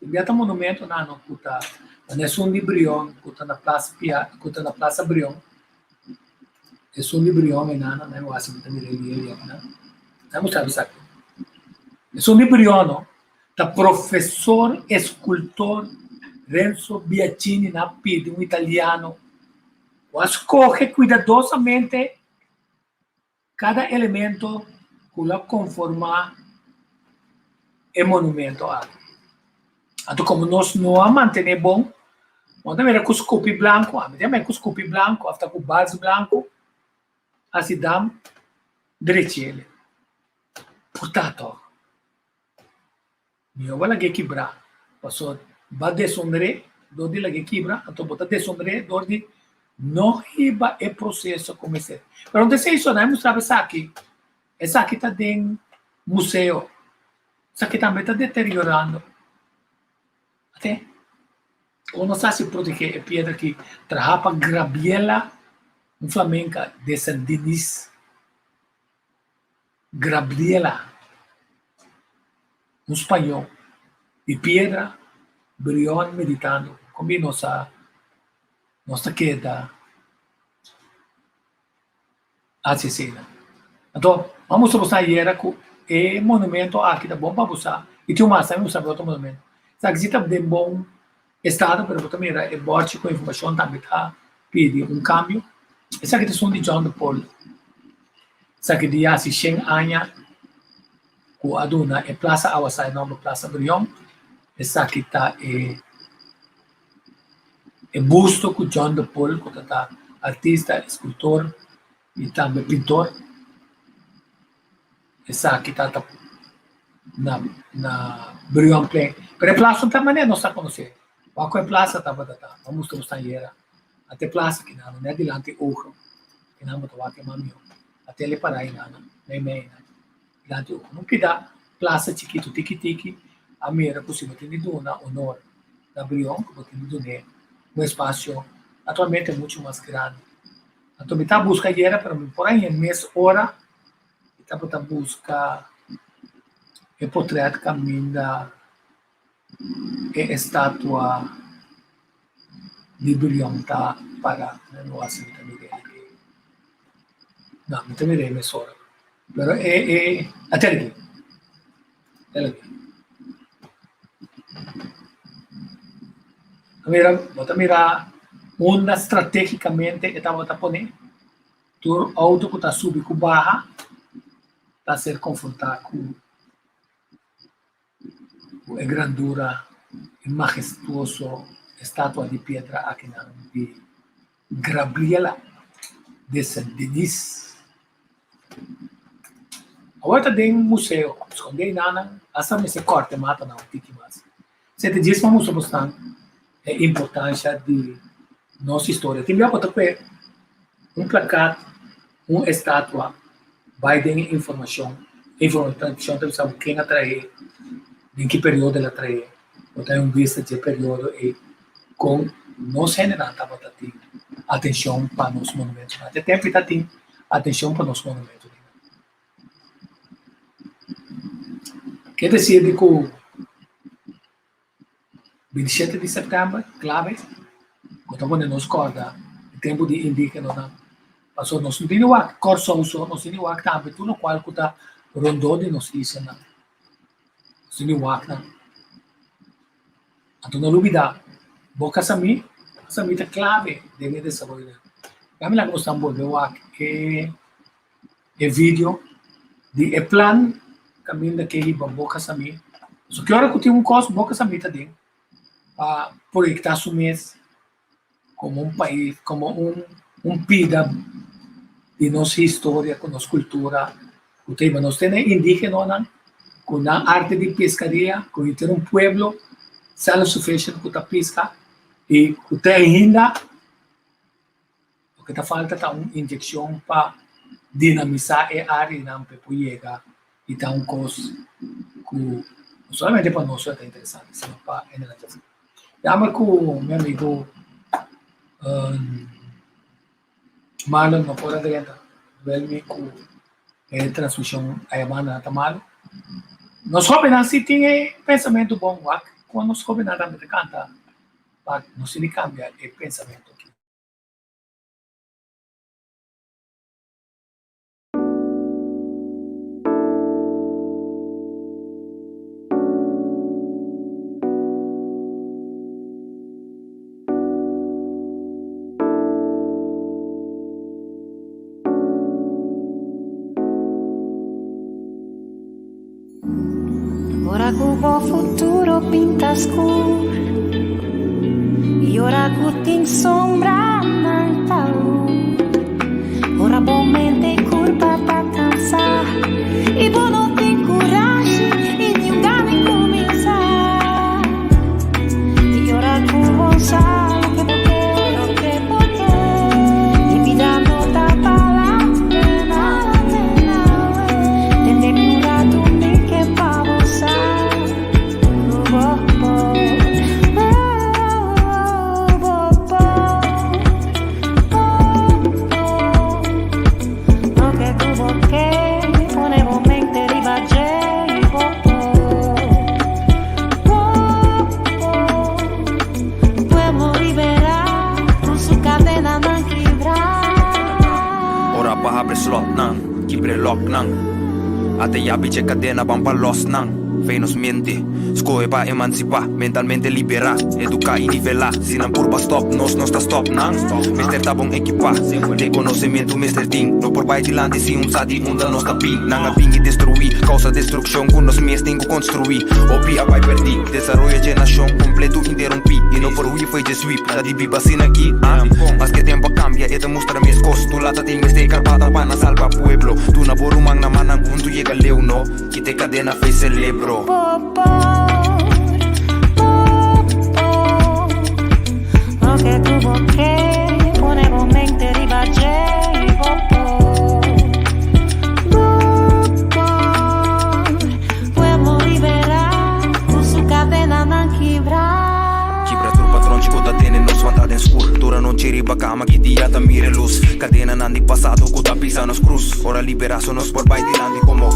Speaker 2: e está monumento na Nocuta, na Sun de Brion, que está na Praça Piat, que está na Praça Brion, é Sun de Brion, não é o Washington, não é isso aqui. É Sun de Brion, está professor, escultor, Renzo Biacchini na pide, um italiano, escolhe cuidadosamente cada elemento que conforma o monumento. Então, como nós não mantemos bom, nós temos com escupi branco, temos com escupi branco, after com base branco, assim damos direito. Portanto, eu vou lá quebrar, passou va descendere, dodi lagi quebra, então bota descendere, dodi não iba o processo começar. Mas não sei isso, não mostrava isso aqui. Essa aqui está dentro do museu. Isso aqui também está deteriorando. Até, ou não sabe se proteger a pedra que trabalha para Grabiela, um flamenca de San Denis. Grabiela, um espanhol, de pedra, Brion meditando, como nossa queda assassina. Então, vamos mostrar era que o monumento aqui tá bom para usar. E tem mais, também usar outro monumento. Sabe que está de bom estado, mas também é borte com informação também tá pedindo um câmbio. Essa aqui é som de John de Paul. Essa aqui de assim 100 anos, com a duna é Praça Awasai, não Praça Brion. Essa aqui está é busto com John de Paul, que está artista, escultor e também pintor. Essa aqui está na Brion Plain. Pero a praça também não está conhecendo. Qual é a praça? Vamos mostrar aí. Até praça que não é adiante ouro. Que não é que mamio. Até ele parar aí, não é adiante ouro. Não queda praça chiquito, tiki-tiki. A mera possível ter dona honor da Brion, que tem donar um espaço atualmente muito mais grande. Então, está buscando era para mim, porém, em mês hora, está buscando o portrait caminho da estátua de Brion tá para no assim também. Não, me também é mês hora. Pero até aqui. Bota mirar onde estrategicamente estava a poner. O auto que está subindo com barra está a ser confrontado com e grandura, il majestuoso statua di pietra a di Gabriela de Saint-Denis. Agora tem um museu, escondei nana, essa me se corta mata na tiki mas. Se te diz vamos mostrar a importância de nossa história. Tem já outra placar, estátua, vai ter informação para saber quem atrai, em que período ela atrai, ou tem vista de período e com nós generar atenção para os monumentos. Até tempo está tem atenção para os monumentos. Quer dizer que o 27 de setembro, clave, quando nós corda, o tempo de indígena, passou nós não tínhamos o corso uso, nós tínhamos o também tudo qual que está rondou de nós isso não, nós tínhamos o então não dúvida, boca sami é clave de desenvolver. Kami lang gustamos volver o vídeo de plan kami daquele boca sami. So que hora que tem costo boca sami também para projetar su mês como país, como pida de nossa história, com nossa cultura. Nós temos indígenas com a arte de pescaria, com ter pueblo self-sufficient com a pesca e com ainda o que falta é uma injeção para dinamizar a área não para chegar e dar coisa que não somente para nós é interessante, mas para a geração. Chama com meu amigo Marlon no fora dentro, velho com a transmissão a Yamana Tamalo. Nós jovens assim tem pensamento bom, quando nós jovens também canta, mas não se cambia o pensamento aqui.
Speaker 3: Ora que o futuro pinta escuro e ora que tem sombra na luz. Ora bommente curva para cansar e bom não tem coragem e nem ganas começar. E ora que o bom sabe que porque e vida não tá falando nada. Tem que curar tudo que para
Speaker 4: abre slot nang, kibre lock nang. Ate yabi che cadena van pa los nang. Venus mente, scoe pa emancipa, mentalmente libera, educa y nivela, sin curva stop, nos no está stop nang. Mister tabong equipa, de conocimiento Mr. Ting, no por baitilante si un sati unda no está ping, nanga ping y destruí, causa destrucción con los mies tengo construí, opi a pai perdi, desarrollo generación completo interrumpí, y no por hui fue just sweep, la di viva sin aquí, más que tiempo cambia, y te muestra mis cosas, tu lata te meste carpata pana salva pueblo, tu na borumang na manang junto llega leo no, quite cadena fe celebro.
Speaker 3: Lo que tuvo que poner mente ribaggio pueblo liberar con su cadena non quebrar.
Speaker 4: Kibra tur patron chico da tiene nos vantada en scur. Tura non ci ribacama che dia ta mire luz. Cadena nandi passato con ta pisa nos cruz. Ora libera sonos por baitilandi como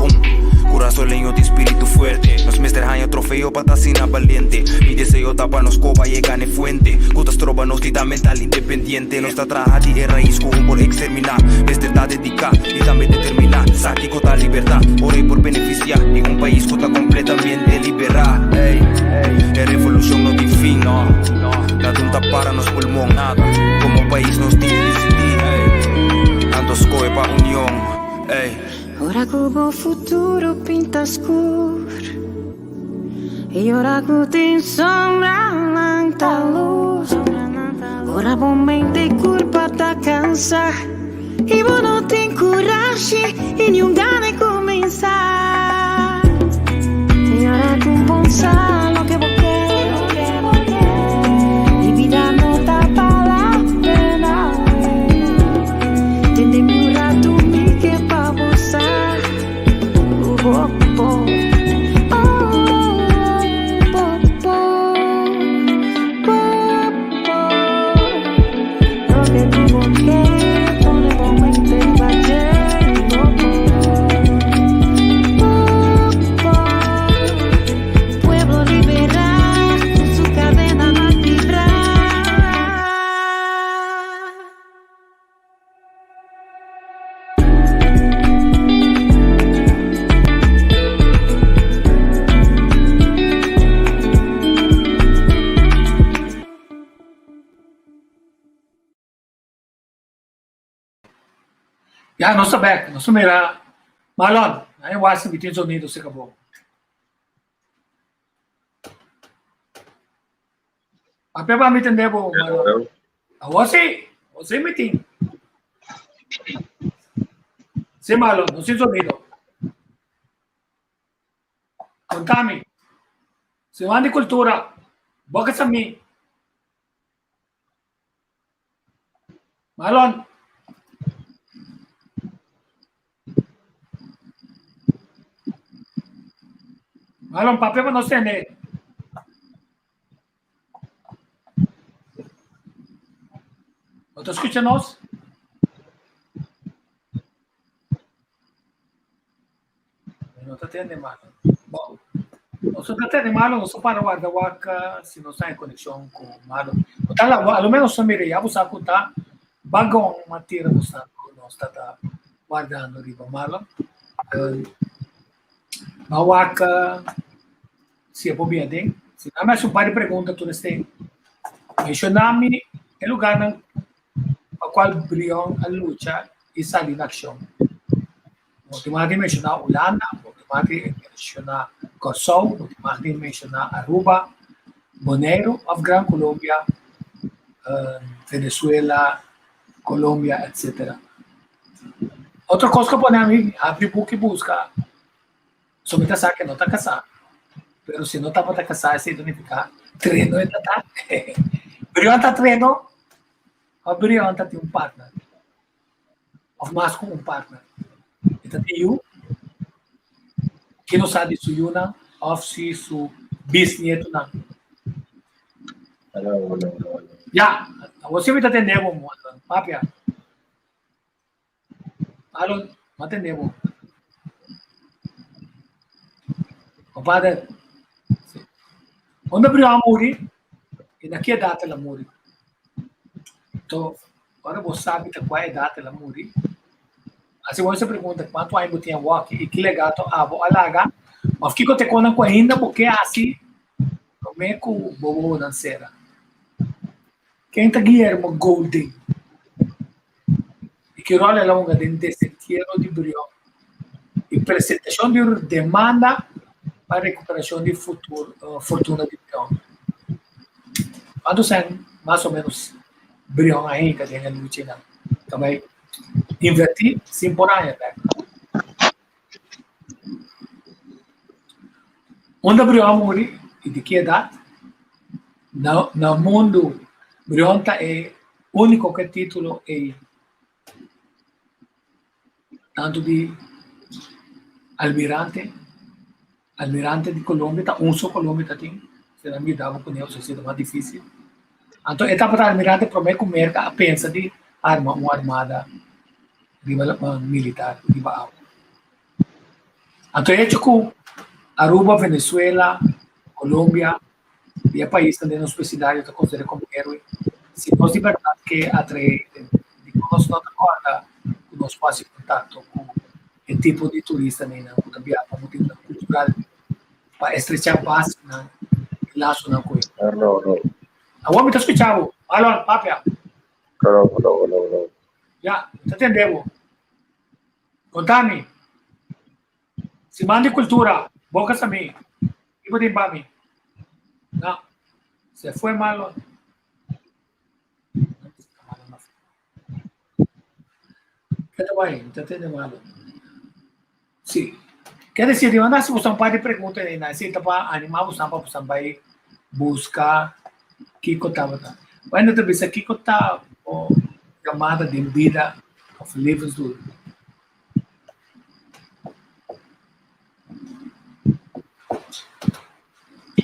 Speaker 4: Corazón leño de espíritu fuerte. Nos mester haño trofeo patasina valiente. Mi deseo tapa nos copa y gane fuente. Cutas troba nos tita mental independiente. Nos traja di e raíz con por exterminar. Mester ta dedica y también determinar. Saki cota libertad. Orei por beneficiar. En un país cota completamente liberar. Ey, la revolución no tiene fin. La junta para nos pulmón. Nada. Como país nos tiene decidir. Tanto scoe pa unión. Ey.
Speaker 3: Ora che il futuro pinta scuro E ora che sombra tanta luz, ora momento curva da cansa, e voi non ti coragem e non gane começar. E ora tu pensa lo que vos quero, e vida não tá para pena. Tende mura tu me que pa você. Oh, oh.
Speaker 2: Ya, não sabia, não sabia. Marlon, aí o Estados Unidos se acabou. Apa ba meeting debo, Marlon? Você meeting. Se Marlon, nos Estados Unidos. Contami. Se mandi cultura, boca sa mim. Marlon. Marlon, papel para nós entender. Você escuta nós? Não está entendendo, Marlon. Bom, nós não está entendendo, Marlon, nós para guardar waka, se não está em conexão com o Marlon. Então, ao menos, só me reia, você escuta, bagão, matéria, você está guardando, riba, Marlon. Mawaka, se é bobiadem, se não é mais um par de perguntas, tu neste mencionar-me o lugar na qual brilham a luta e sair na ação. Ultimamente mencionar Holanda, ultimamente mencionar Kosovo, ultimamente mencionar Aruba, Bonaire, Afgan, Colômbia, Venezuela, Colômbia, etc. Outra coisa que eu ponho abrir book e buscar. Somente sabe que não está casado. Mas se não está para casar, se identificar, treino é tá. Brianta treino, a Brianta tem um partner. Ou mais com um partner. Então tem eu, que não sabe se eu não, ou se su bisnieto não. Já, você me está entendendo, papia. Alô, me entendeu? Compadre, quando abriu a muri, e naquela data ela muri. Então, agora você sabe qual é a data ela muri. Assim, você pergunta quanto ainda tinha walk e que legal a alaga, mas fico te contando ainda porque assim, como é que o bobo danceira. Quem está Guilherme Golden? E que rola longa de sentiero de brilho e apresentação de demanda para recuperação de fortuna de Brion. Quando são mais ou menos Brion aí, que tem a luta, também invertir, sim, por aí. Onde Brion morre, e de que idade? No mundo, Brion é o único que título é tanto de almirante de Colômbia, tá só Colômbia tem, será me dava com ele, se é mais difícil. Então, etapa para almirante promete comer a pensa de uma armada militar de Baal. Então, é tipo Aruba, Venezuela, Colômbia, e é país também nos presidiários está considerado como herói. Se nós de verdade que atrai, nós não acorda, nós fazemos contato com o tipo de turista nem não, também há motivo cultural para estrechar base na laço na coisa.
Speaker 5: No.
Speaker 2: Agora me está escutando, alô, papia.
Speaker 5: No.
Speaker 2: Já, está entendendo? Contame. Se manda cultura, boca também. E pode para mim. No, se fue malo. ¿Qué te va a ir? ¿Te tiene malo? Sí. Quer dizer, de onde você pode perguntar aí, né? Se para animar você vai buscar Kiko estava. Quando tu pensa Kiko tá chamada de vida of livros do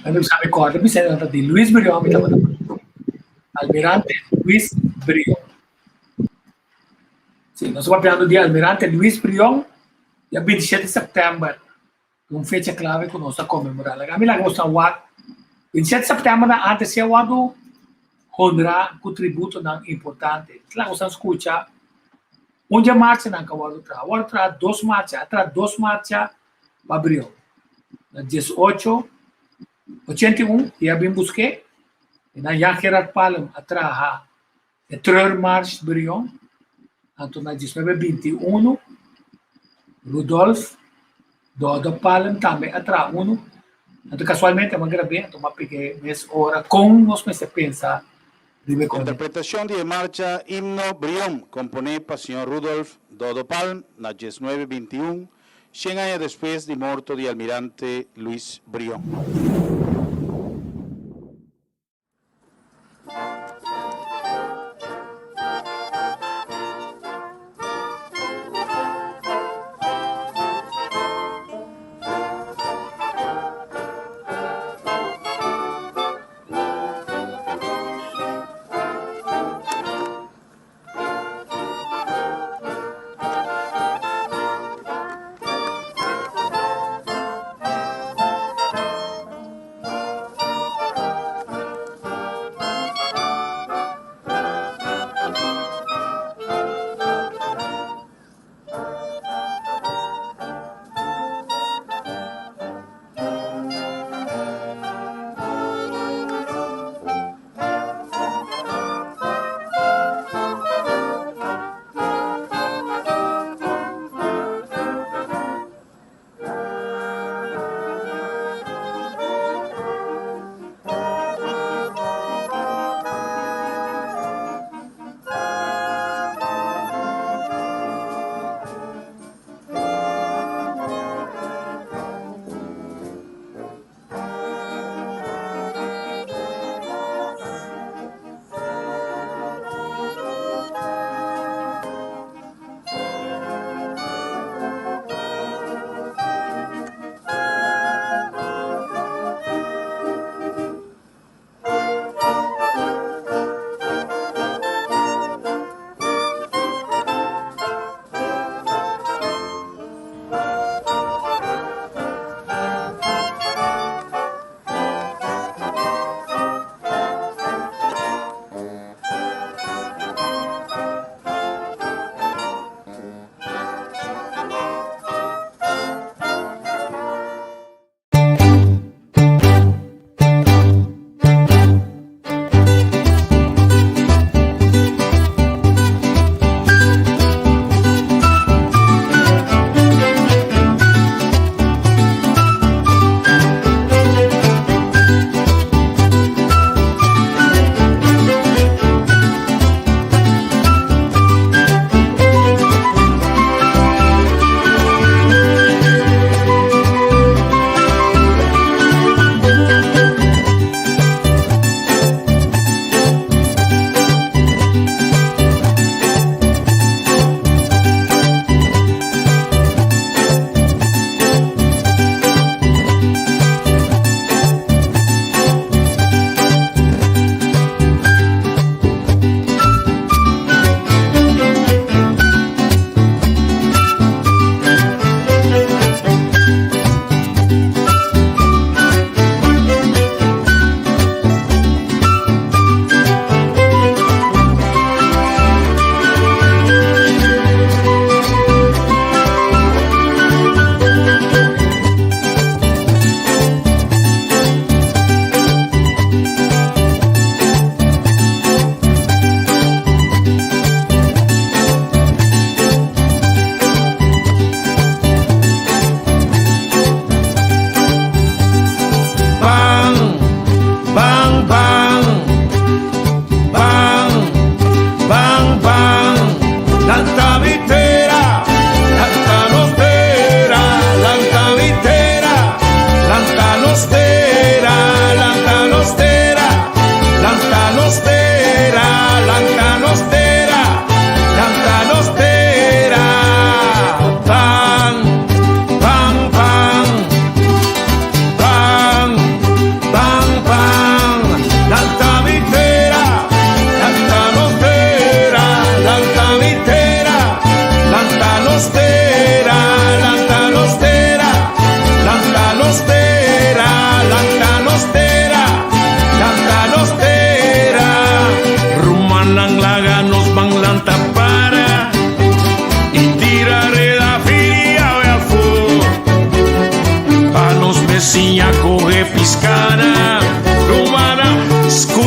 Speaker 2: quando você recorda, você de Luiz Brion, Almirante Luiz Brion. Sim, nós estamos falando de Almirante Luiz Brion. Dia 27 de setembro, uma fecha clave que nós estamos comemorando. A minha gosta de 27 de setembro, antes de eu honrar o tributo importante. Lá nós escuta onde marcha na Kawadu Tra. Agora tra duas marchas para abril. Na 1881, eu bem busquei. Na Jan Gerard Palm, atrás a Treur March Brion. Então, na 1921, Rudolf Dodo Palm também atrás uno. Então, casualmente, eu gravei, então, eu peguei nessa hora com nós me pensa.
Speaker 6: Interpretación de marcha Himno Brión, componida por señor Rudolf Dodo Palm, na 1921, 100 años después de morto de Almirante Luis Brión.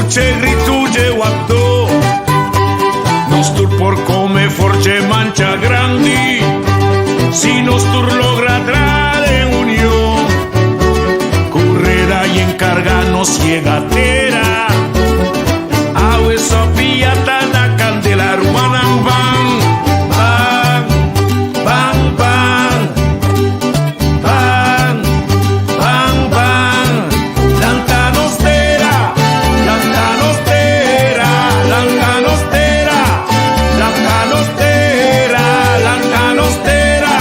Speaker 1: luce grituje waktu nostur por come forse mancha grandi si nostur logra trare unión correda y encargarnos llegatera awe sopia tana candela rumanan bang bang bang bang bang bang bang lantanostera lantanostera lantanostera lantanostera lantanostera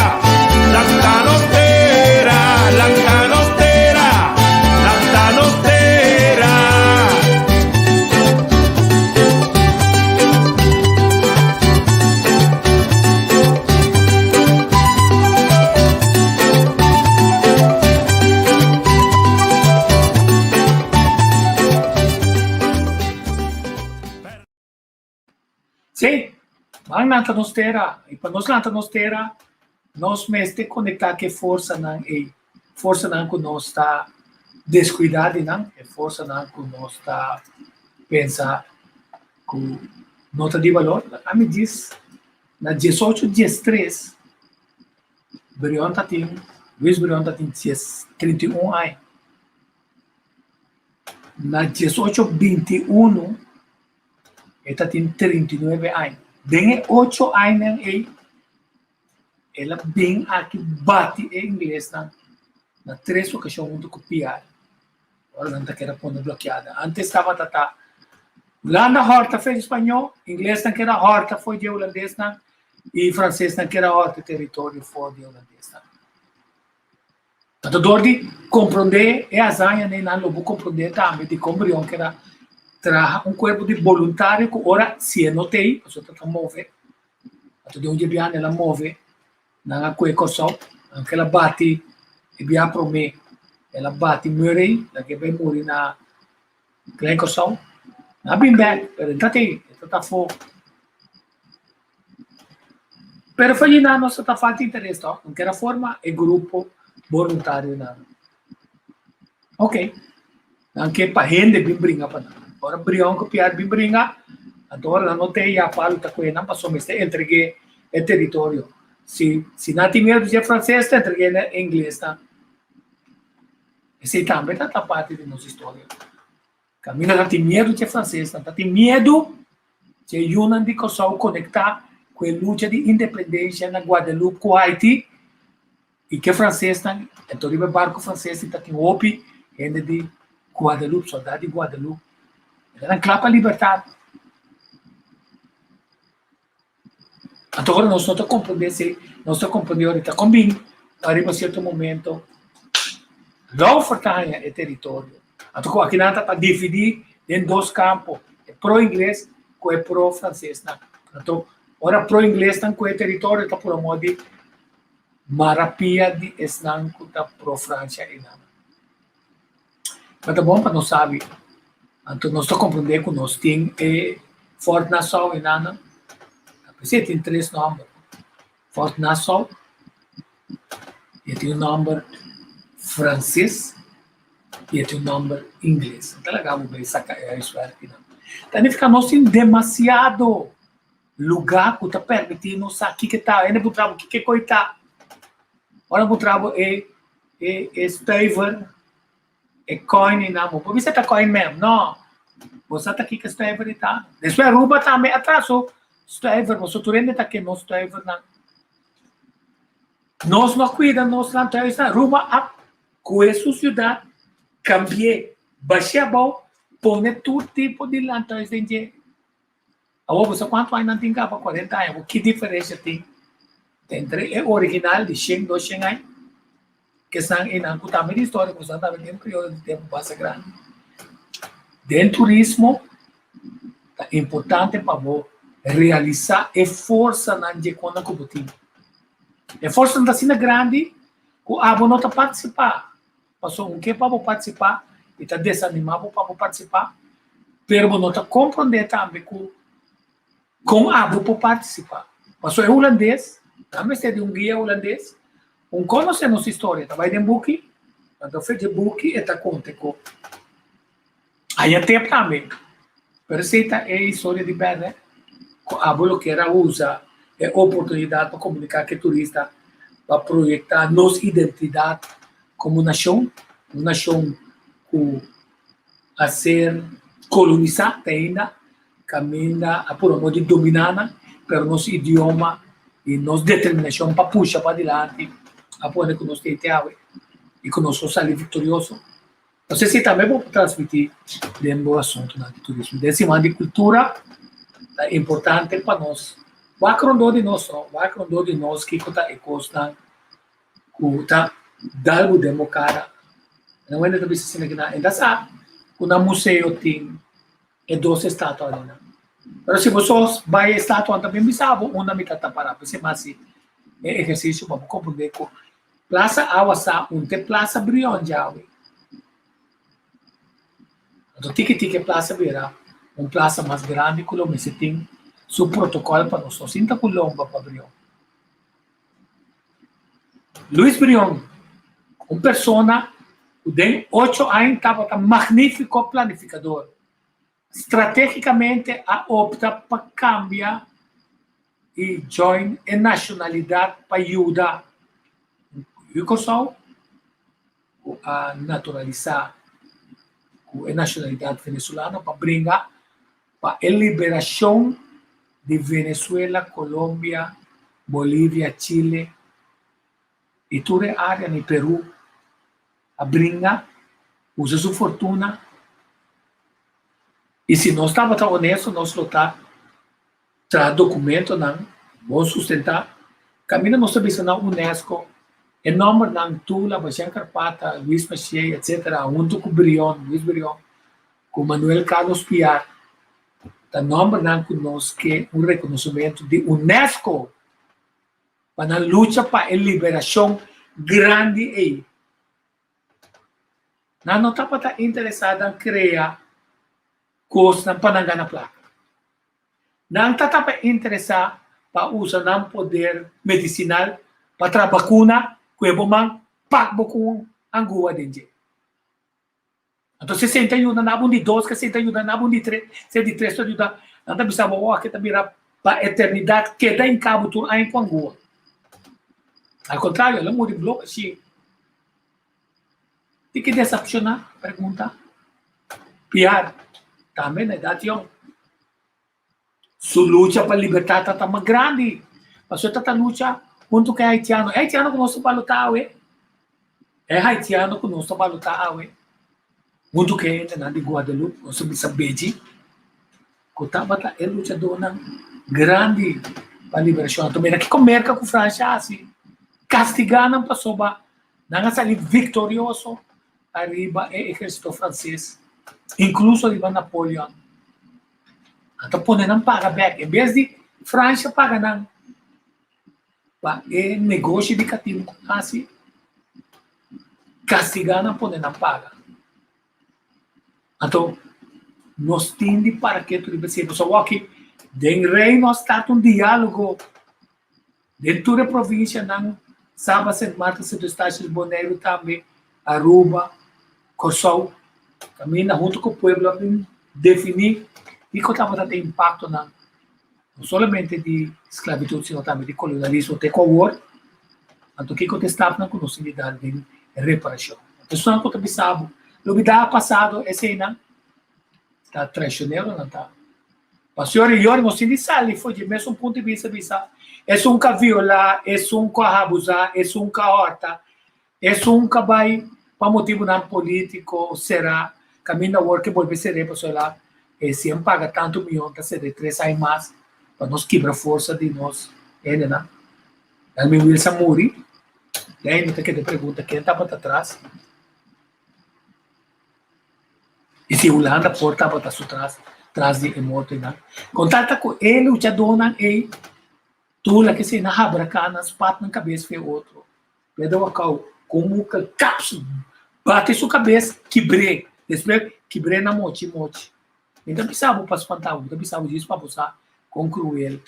Speaker 1: lantanostera lantanostera lantanostera.
Speaker 2: Sim, mas na tanostera, e para nós na tanostera, nós mesmo conectar que força não que nós está descuidado não, é força não que nós está pensar que nota de valor. A me diz na 18/13, Luiz Brion tá tem 31 anos. Na 18/21 ele tem 39 anos. Bem 8 anos aí, ela bem aqui bate em inglês na 3 ocasiões muito copiar. Agora não está querendo pôr bloqueada. Antes estava lá na horta fez espanhol, inglês não quer horta foi de holandês e francês não quer horta território foi de holandês. Tanto dor de compreender é a zanha nem não vou compreender também de compreender que era trabalha corpo de voluntário que ora se notei, a pessoa está move, a todo um dia ela move, na coisa só, anche ela bate e via para mim, ela bate morre, la que vai morrer na coisa só, na bem bem, pero entate, está fo. Pero foi na nossa tá falta interesse, tá? Não quer forma é grupo voluntário na. Ok, anche para rende bem brinca para ora Brion copiar bem brinca, agora não tem a falta coisa não passou mas entreguei o território. Se não tem medo de francês, entreguei em inglês, tá? Esse também tá parte de nossa história. Camila não tem medo de francês, não tem medo de unir de coisa conectar com a luta de independência na Guadeloupe com Haiti e que francês não, então o barco francês está tem OPI, ainda de Guadeloupe, soldado de Guadeloupe. Ela clapa a liberdade. Agora nós não estamos compreendendo ahorita combina, arriba a certo momento, não fortalha o território. Agora aqui nada para dividir em dois campos, é pro-inglês com é pro-francês. Então, ora pro-inglês com o território está por amor de marapia de esnan com a pro-França. Mas tá bom para nós saber. Então, nós estamos compreendendo que nós temos Forte Nassau e Nana. Você tem 3 números. Forte Nassau, e tem um número francês, e tem um número inglês. Então, legal, vou sacar isso aqui. Então, fica nós temos demasiado lugar que está permitindo nós aqui que está. Ainda vou trabalhar o que coita. Agora vou trabalhar Staver. É coin não, por isso está coin mesmo, não. Você está aqui que está every tá. Depois Aruba também atraso, está ever, você turende está aqui não está ever não. Nós não cuida, nós não temos Aruba a com essa cidade, cambiar, baixar bom, põe todo tipo de lanternas dentro. Agora você quanto aí não tem capa 40 anos, que diferença tem? Entre o original de 100, 200 anos. Que estão em também de história, que estão também crioulo de tempo passa grande. Dentro do turismo, é importante para realizar a força na quando a competir. A força não está sendo grande, que a não está participar. Passou que para participar, e está desanimado para participar, mas não está compreender também com a para participar. Passou é holandês, também tem um guia holandês, conhece nossa história, tá? Vai de book, quando fez de book, está conta com. Aí até também, Receita é a história de Berre. A bloqueira usa a oportunidade para comunicar com o turista, para projetar nossa identidade como nação, uma nação a ser colonizada ainda, caminha a por modo de dominar, pero nosso idioma e nossa determinação para puxar para adiante, a poder que nós temos e que nós saímos vitorioso. Não sei se também vou transmitir dentro do assunto do turismo. Desse tipo de cultura é importante para nós. Vai de nós que está e costa, que está dando demo cara. Não é nada disso assim que não. Ainda sabe, quando o museu tem 12 estátuas ali. Mas se você vai a estátua também sabe, uma me está parada. Mas é exercício para compreender que Plaza Awasa, tem Plaza Brion já. Então, tique Plaza Beira, plaza mais grande que você tem seu protocolo para nós. Sinta Colomba para Brion. Luis Brion, persona que tem 8 anos, estava um magnífico planificador. Estrategicamente, opta para cambiar e join a nacionalidade para ajudar a naturalizar a nacionalidade venezuelana para brincar para a liberação de Venezuela, Colômbia, Bolívia, Chile e toda a área no Peru. A brincar, usa sua fortuna. E se nós estamos honestos, nós lutar, traz documento, não, vamos sustentar. Caminho nós estamos na Unesco, em nome de Tula, Baixão Carpata, Luiz Pacheco, etc., junto com Luiz Brion, com Manuel Carlos Piar, o nome de nós que é reconhecimento de Unesco para a luta para a liberação grande aí. Não estamos interessados em criar coisas para não ganhar placa. Não estamos interessados para usar o poder medicinal para trazer vacuna, que é bom, para com angua dentro. Então, 61 na de 2, 61 na de 3, 73 ajuda, não está precisando que está para a eternidade, que dá em cabo tudo aí com angua. Ao contrário, ela muda de bloco assim. Tem que decepcionar, pergunta. Piar, também na idade, sua luta para a liberdade está mais grande. Mas você está luta junto com o haitiano. É haitiano que nós estamos lutando, é haitiano que nós estamos lutando, junto com ele, na de Guadalupe, nós estamos sabendo que estava é lutador grande para a liberação. Também aqui com a América, com a França, assim, castigando a pessoa, não sair vitorioso, arriba é exército francês, incluso arriba Napoleão. Então, põe não paga back. Em vez de França paga não, é negócio de cativo, assim, castigando a põe não paga. Então, nós temos para que tudo bem. Só que em reino está um diálogo dentro da província, não Saba, Santa Marta, Santo Estácio, Bonaire também, Aruba, Corsol, caminha junto com o povo para definir e que estava tendo impacto não somente de esclavitud, mas também de colonialismo, de co-war. Então, o que estava na conhecimento de reparação. Então, isso não é pensado. No que está passado, esse aí não está traicioneiro, não está. Mas, senhor e senhor, nós temos que foi de mesmo ponto de vista, é um que viola, é um que abusar, é um que horta, é um que vai para motivo não político, será, caminho da work, volver a ser, pessoal lá, se paga tanto milhão, está sendo 3 anos mais, para nós quebrar a força de nós, não? O meu Wilson Muri, e aí não tem que te pergunta, quem está para trás? E se Holanda porta para trás de morto, não? Contata com ele, o Tchadonan, e Tula que se na rabracana, pat na cabeça foi outro. Pedro Acau, como que cápsula, bate sua cabeça, quebrei. Depois quebrei na mochi. Então precisava para espantar, então precisava disso para buscar com cruel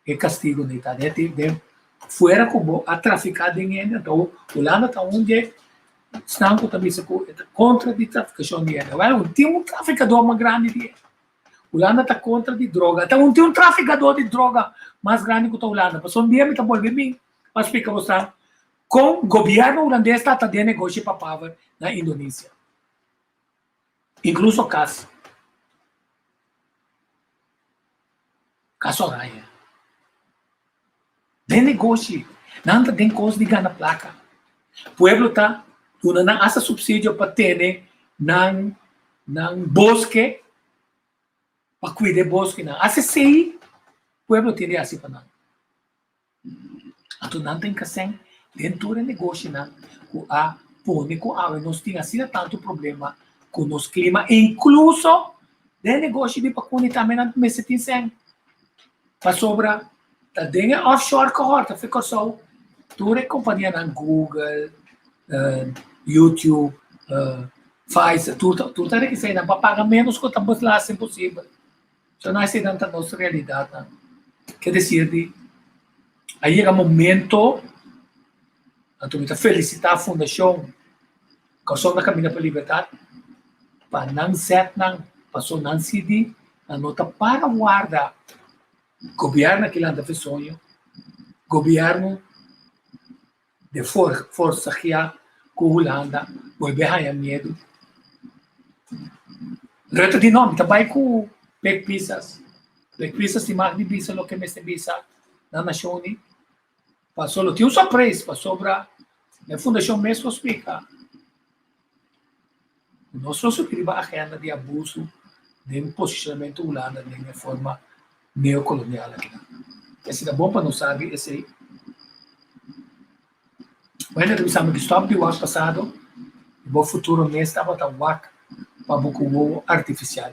Speaker 2: e castigo na Itália. Fora como a traficar dinheiro, então Holanda está onde estão também contra a traficação de dinheiro. Tem um traficador mais grande de Holanda está contra de droga. Tem um traficador de droga mais grande que a Holanda. Mas um dia me está volvendo para explicar você com o governo holandês está de negócio para power na Indonésia. Incluso caso Soraya. De negócio. Não tem coisa de ganhar placa. Pueblo está dando essa subsídio para ter nang bosque para cuidar do bosque na ACCI pueblo tem assim para nang ato não tem que ser dentro do negócio na a pone com a nós tem assim tanto problema com o nosso clima incluso de negócio de para também não me se tem para sobra da denga offshore cohorta fica só toda a companhia na Google YouTube faz tudo tem que ser não para pagar menos que também lá se possível so não é tanta nossa realidade não? Quer dizer aí chega momento então me felicitar a fundação Causão da Caminho para a Liberdade para não ser não passou não se di a nota para guardar governo que lá da sonho governo de força que há com a Holanda volver a medo reto de nome também com Black Pisas de mais de bisa lo que me se bisa na nação passou tinha surpresa para sobra a fundação mesmo explica nós subscreva a agenda de abuso de posicionamento Holanda de uma forma neocolonial aqui esse é bom para não saber esse mas nós precisamos que stop de ano passado e o futuro mês estava tão wack para o artificial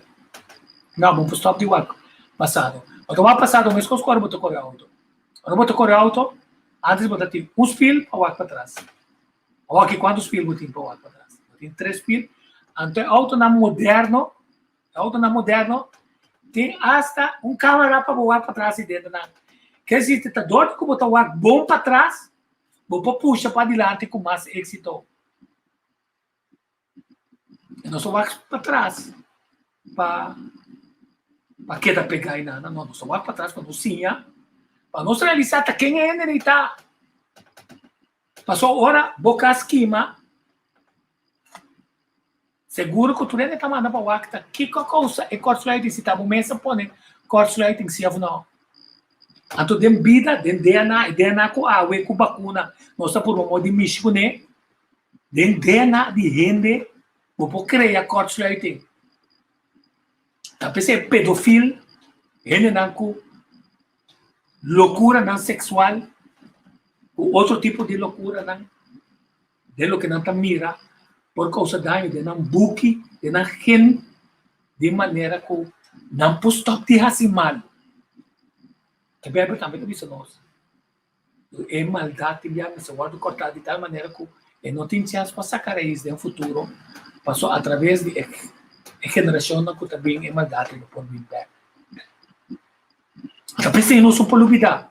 Speaker 2: não vamos stop de ano passado o ano passado mês com os corpos de correr auto o motor correr auto antes botar spill para o ano para trás ou aqui quantos spill botem para o ano para trás tem 3 spill então auto na moderno tem hasta câmera para voar para trás e dentro na quer dizer está dor que botar o ar bom para trás vou puxa para adiante com mais êxito e não só vai para trás para que da pegar aí não só vai para trás quando sim para nós realizar quem é ele está passou hora boca esquema seguro que tu nem está mandando para o acta que coisa é corte se está momento põe corte se não então tem vida tem DNA com água com vacuna nós está por um modo de místico né tem DNA de gente vou criar corte tá pensando pedofil gente não com loucura não sexual ou outro tipo de loucura não de lo que não tá mira por causa daño de não buki de não gente de maneira que não pode stop de assim mal que bem também que isso nós é maldade já mas guardo cortar de tal maneira que não tem chance para sacar isso no futuro passou através de geração que também é maldade no ponto de vista também se não sou polubida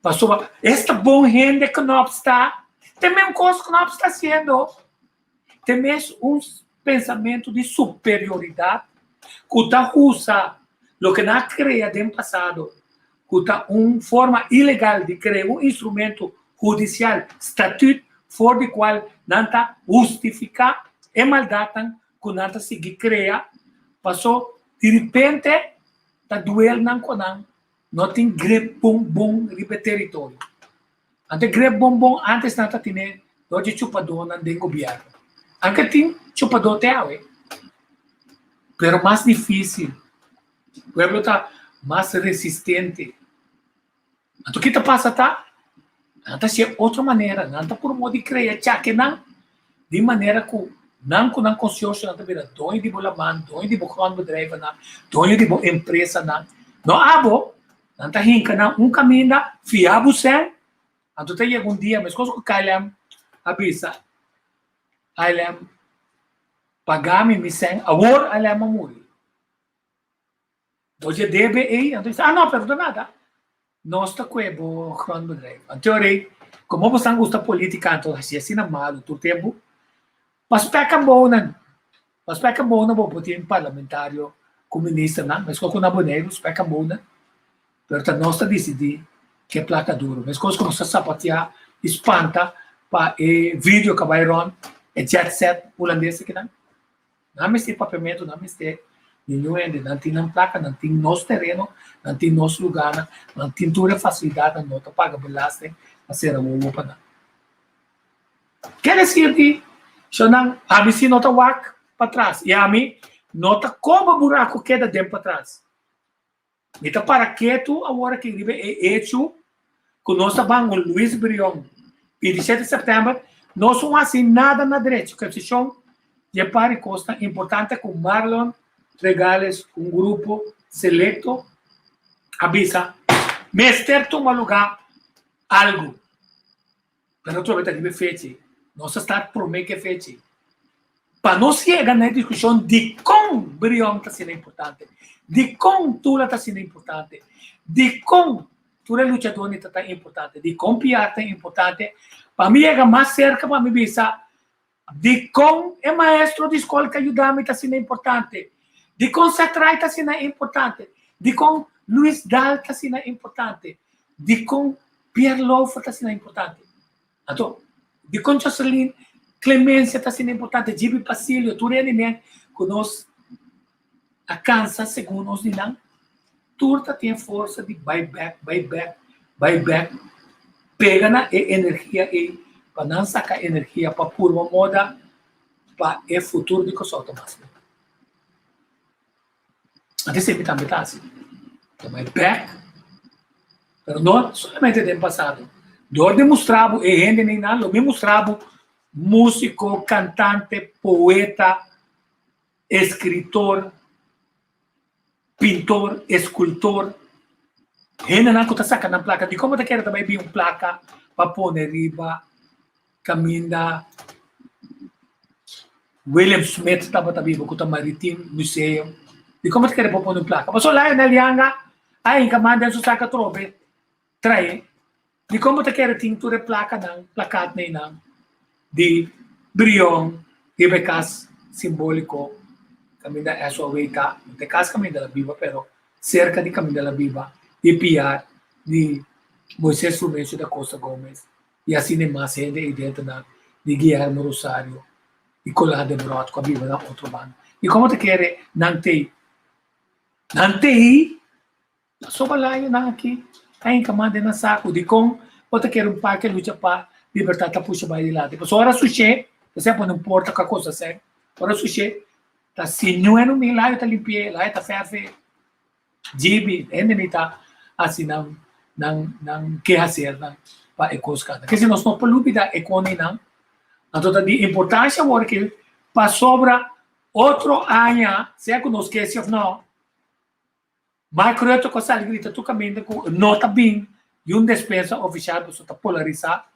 Speaker 2: passou esta bom gente que não está tem mesmo coisa que não está sendo tem mesmo um pensamento de superioridade que está usa o que não cria no passado que está uma forma ilegal de criar um instrumento judicial estatuto for de qual não está justificar é maldade que não está seguir criar passou de repente está duel não tem grep bom ribe território ante grep bom antes não está tendo hoje chupador não tem governo anche tem chupador até hoje pero mais difícil o pueblo está mais resistente então o que está passando não está de outra maneira não está por modo de criar que não de maneira que não consciência não está vira dono de bolaman dono de grande bedrijf dono de empresa não abo não está hinca não caminho fiável sem então tem algum dia mas coisa que calham avisa alam pagami miseng awor alam mamuri doje debe então não perdão nada nós está cuebo grande bedrijf teoria como você não gosta política então assim na malo todo tempo mas peca bom não vou botar parlamentário comunista, mas com aboneiros, peca muda, pero nós decidir que é placa duro. Mas coisas como essa sapatear, espanta, para vídeo que vai ron, jet set holandês que não. Não me tem papamento, não me tem nenhum ende, não tem placa, não tem nosso terreno, não tem nosso lugar, não tem toda facilidade, não te paga belastem, a ser a para não. Quer dizer que, se não, a mim se nota wak para trás, e a mim nota como buraco queda dentro para trás. Então, para que tu, agora que ele é hecho, com nossa banco Luiz Brion, 27 de setembro, nós não assim nada na direita, que se chama de pare costa importante com Marlon Regales, um grupo selecto, avisa, mestre toma lugar algo. Para outra vez, ele fez, nós está prometendo que fez. Para não chegar na discussão de como Brion está sendo importante, de como Tula está sendo importante, de como Tula lutador está importante, de como Piar está importante, para mim é mais cerca para me pensar de como é maestro de escola que ajuda-me está sendo importante, de como Satrai está sendo importante, de como Luiz Dal está sendo importante, de como Pierre Louf está sendo importante. Então, de como Jocelyn Clemência está sendo importante, Gibi Pacílio, tudo é conosco a cansa segundo os dilang, turta tem força de buyback, pega na energia e para não sacar energia para pôr uma moda para o futuro de coisa mais. Até sempre também está assim. Buyback, mas não somente no passado. Dor demonstrava, e ainda nem nada, me mostrava músico, cantante, poeta, escritor, pintor, escultor. Ainda não está sacando a placa. De como te quer também vir uma placa para pôr na riba, caminha. William Smith estava também com o Maritime Museum. De como te quer pôr uma placa. Mas lá na Lianga, aí camanda sa saca trobe, trai. De como te quer tintura placa ng plakat na inang di Brion, Ibecas simbólico. Kami da SOW ka, tekas kami da La Viva, pero cerca di kami da La Viva, di PR, di Moises Rumencio da Costa Gomez, e assim nem mais ainda dentro da di Guillermo Rosario, e Colado de Brot, com a Viva da outro bando. E como te quer nantei, só balayo na aqui, aí camada na saco, di kong, o te quer parque luta pa libertar ta puxa vai de lá. Depois, ora sushi, você não importa que a coisa seja, ora sushi, tá sinuendo mi lá tá limpie, lá tá ferve, gibi, ainda tá assim não que fazer não para ecoscar. Porque se nós não polubida economia não, então tá de importância agora que para sobra outro ano, se é que nós esquece ou não, mas creio que essa grita tu caminha com nota bem e despensa oficial para está polarizar,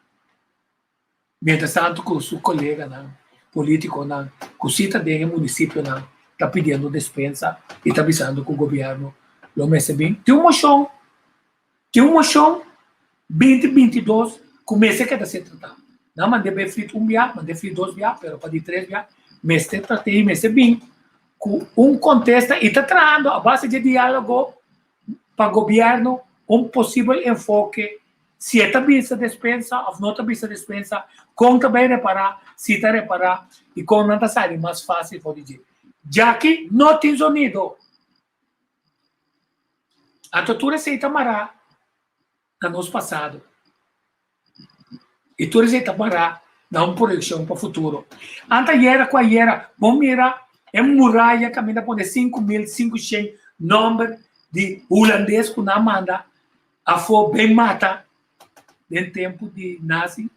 Speaker 2: mientras tanto com o seu colega não político não, cosita de município não, está pedindo despensa e está avisando que o governo lo mece bem. Tem uma moção 2022 começa a ser tratado. Não mandei bem frito dia, mandei frito 2 dias, pero para de 3 dias, mece tratei, mece bem. Com contexto e está trazendo a base de diálogo para o governo possível enfoque se está vista despensa ou não está vista despensa, como também reparar, se está reparar e como não está saindo mais fácil para dizer. Já que não tem sonido, a tortura se itamará no nosso passado e tudo se itamará na uma projeção para o futuro. Antes era com a era, vamos mirar, é muralha que ainda põe 5.500 nomes de holandês que não manda a for bem mata em tempo de nazi.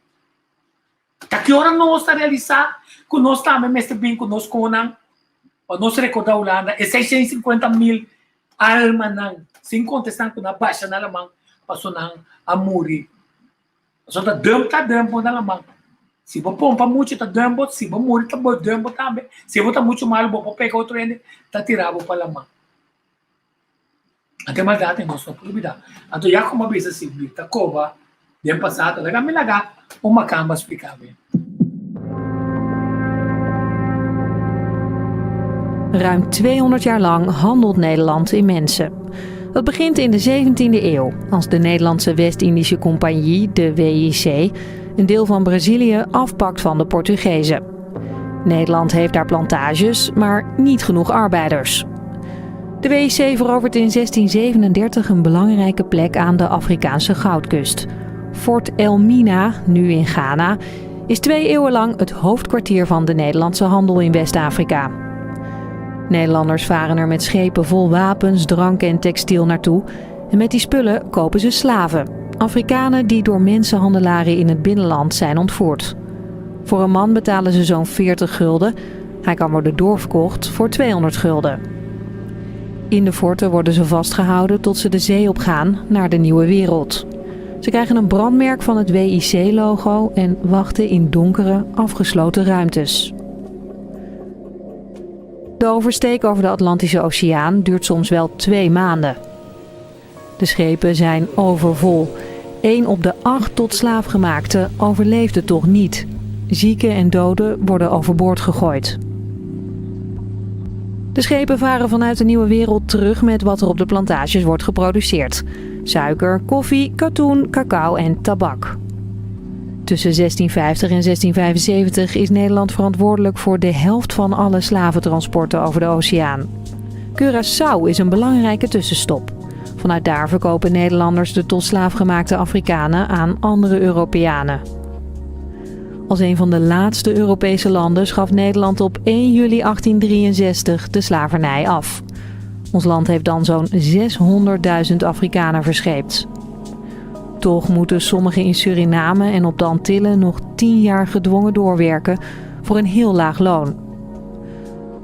Speaker 2: Que hora nós está realizar que nós também mestre bem que nós conam ou nós recordar a Holanda é 650.000 almas não sem contestar que na baixa na Alemanha passou não a morir. Só tá dando na Alemanha. Se você pompa muito, está dando, se você morrer, está dando também. Se você está muito mal, você pega outro ende, está tirado para a mão. Até mais data, nós não podemos dar. Então, já como a vez assim, está cova, de passado, me lagar uma cama explicável.
Speaker 7: Ruim 200 jaar lang handelt Nederland in mensen. Dat begint in de 17e eeuw, als de Nederlandse West-Indische Compagnie, de WIC, een deel van Brazilië afpakt van de Portugezen. Nederland heeft daar plantages, maar niet genoeg arbeiders. De WIC verovert in 1637 een belangrijke plek aan de Afrikaanse goudkust. Fort Elmina, nu in Ghana, is 2 eeuwen lang het hoofdkwartier van de Nederlandse handel in West-Afrika. Nederlanders varen er met schepen vol wapens, drank en textiel naartoe. En met die spullen kopen ze slaven. Afrikanen die door mensenhandelaren in het binnenland zijn ontvoerd. Voor een man betalen ze zo'n 40 gulden. Hij kan worden doorverkocht voor 200 gulden. In de forten worden ze vastgehouden tot ze de zee opgaan naar de nieuwe wereld. Ze krijgen een brandmerk van het WIC-logo en wachten in donkere, afgesloten ruimtes. De oversteek over de Atlantische Oceaan duurt soms wel 2 maanden. De schepen zijn overvol. 1 op de 8 tot slaafgemaakten overleefde toch niet. Zieken en doden worden overboord gegooid. De schepen varen vanuit de nieuwe wereld terug met wat er op de plantages wordt geproduceerd. Suiker, koffie, katoen, cacao en tabak. Tussen 1650 en 1675 is Nederland verantwoordelijk voor de helft van alle slaventransporten over de oceaan. Curaçao is een belangrijke tussenstop. Vanuit daar verkopen Nederlanders de tot slaafgemaakte Afrikanen aan andere Europeanen. Als een van de laatste Europese landen schaf Nederland op 1 juli 1863 de slavernij af. Ons land heeft dan zo'n 600.000 Afrikanen verscheept. Toch moeten sommigen in Suriname en op de Antillen nog 10 jaar gedwongen doorwerken voor een heel laag loon.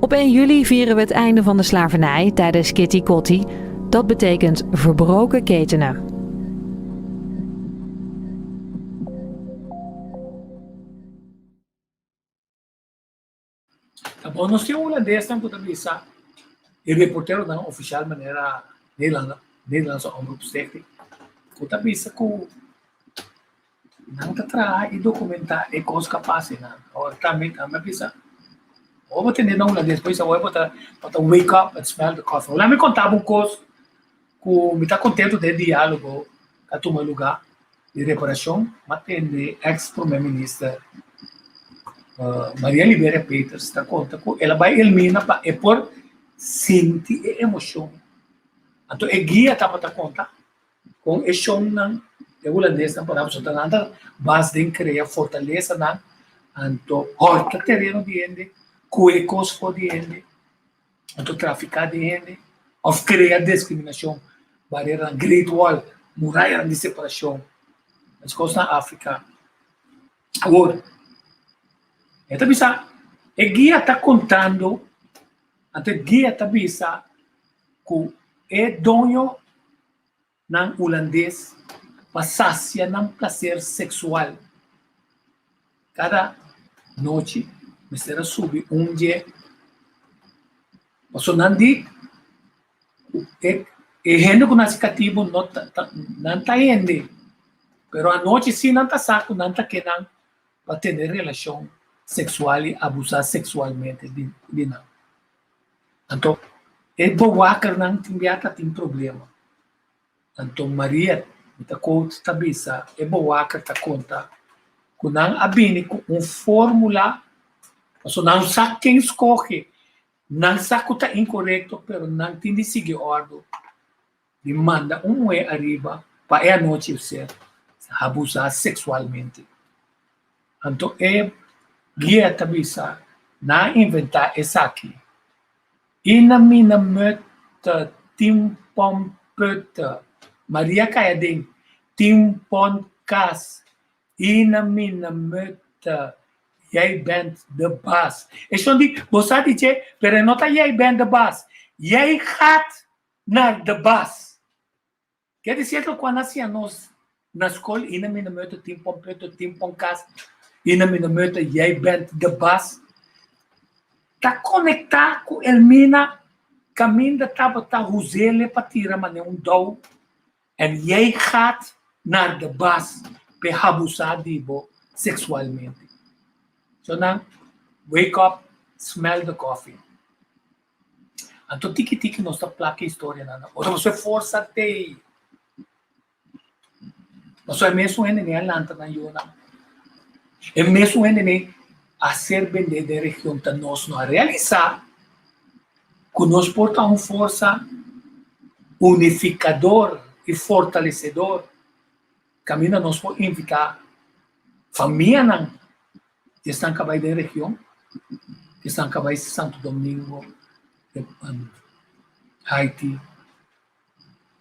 Speaker 7: Op 1 juli vieren we het einde van de slavernij tijdens Kitty Kotti. Dat betekent verbroken ketenen.
Speaker 2: Tapos nós tínhamos holandês na Portuguesa. E reportero na oficial maneira Nederlandse omroepstichting. Portuguesa com não tá tra e documentar e coisas capazes na. Or também a bisa. Ou botar na holandês depois ou botar wake up and smell the coffee. Lá me contava coisa que me tá contento de diálogo a tomar lugar de reparação, mas tem ex-primeira-ministra Maria Libera Peters está conta que ela vai eliminar para é por sentir a emoção. Então é guia tá para conta com a emoção não é holandês não para absoluta nada base de criar fortaleza não então horta terreno de ende cuecos for de ende então traficar de ende of criar discriminação barreira Great Wall muralha de separação as coisas na África agora então, bisa, o guia está contando, então o guia está bisa que é dono ng holandês para saciar ng prazer sexual. Cada noite, será subir dia, so nandi, e gente que nasce cativo não está indo, pero a noite sim não está saco, não está querendo para ter relação sexual e abusar sexualmente de não. Então, é boa que não tem problema. Então, Maria, está conta, é boa que está conta, que não abine com fórmula, então não sabe quem escolhe, não sabe que está incorreto, mas não tem de seguir ordem, de manda mulher arriba para a noite ser abusar sexualmente. Então, é guia tabisa na inventar essa aqui. E na minha möte timpon pöte Maria Kayading timpon kas. E na minha möte jij bent de baas. E zo die, você dice, pero não tá jij bent de baas. Jij gaat naar de baas. Quer dizer que quando nós na escola, e na minha möte timpon pöte timpon kas. E na minha möte, jij bent de baas. Está conectado com Elmina, caminho estava a Rosele para tirar dou. En jij gaat naar de baas para abusar de bo sexualmente. So now, wake up, smell the coffee. Anto tiki-tiki nossa placa história na. Ora você força te. Mas é mesmo nem a lanta na Yona. É mesmo nem a ser vender da região da nós não realizar que nós porta uma força unificador e fortalecedor. Caminha nós por invitar família não que estão acabando da região, que estão acabando de Santo Domingo, Haiti,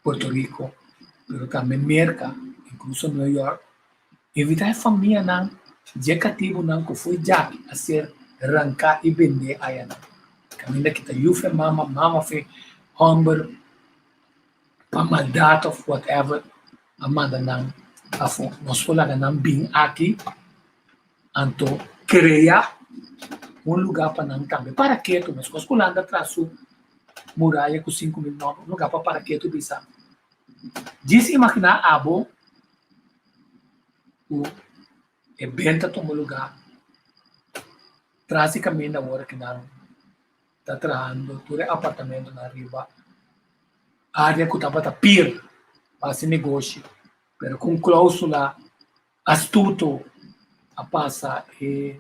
Speaker 2: Puerto Rico, mas também Merca, incluso New York, invitar a família não, de cativo não, que foi já a ser arrancar e vender aí não. Caminha que tá yufe mama fe humber, para mandato of whatever, amanda não, afo, nós falamos não bem aqui, anto criar lugar para não também. Para que tu, mas escolando atrás muralha com 5.000 nomes, lugar para que tu bisa. Diz imaginar abo o evento tomou lugar. Traz e caminha agora que não está trabalhando, tudo é apartamento na riba. Área que estava a pir para esse negócio, pero com cláusula astuto a passar e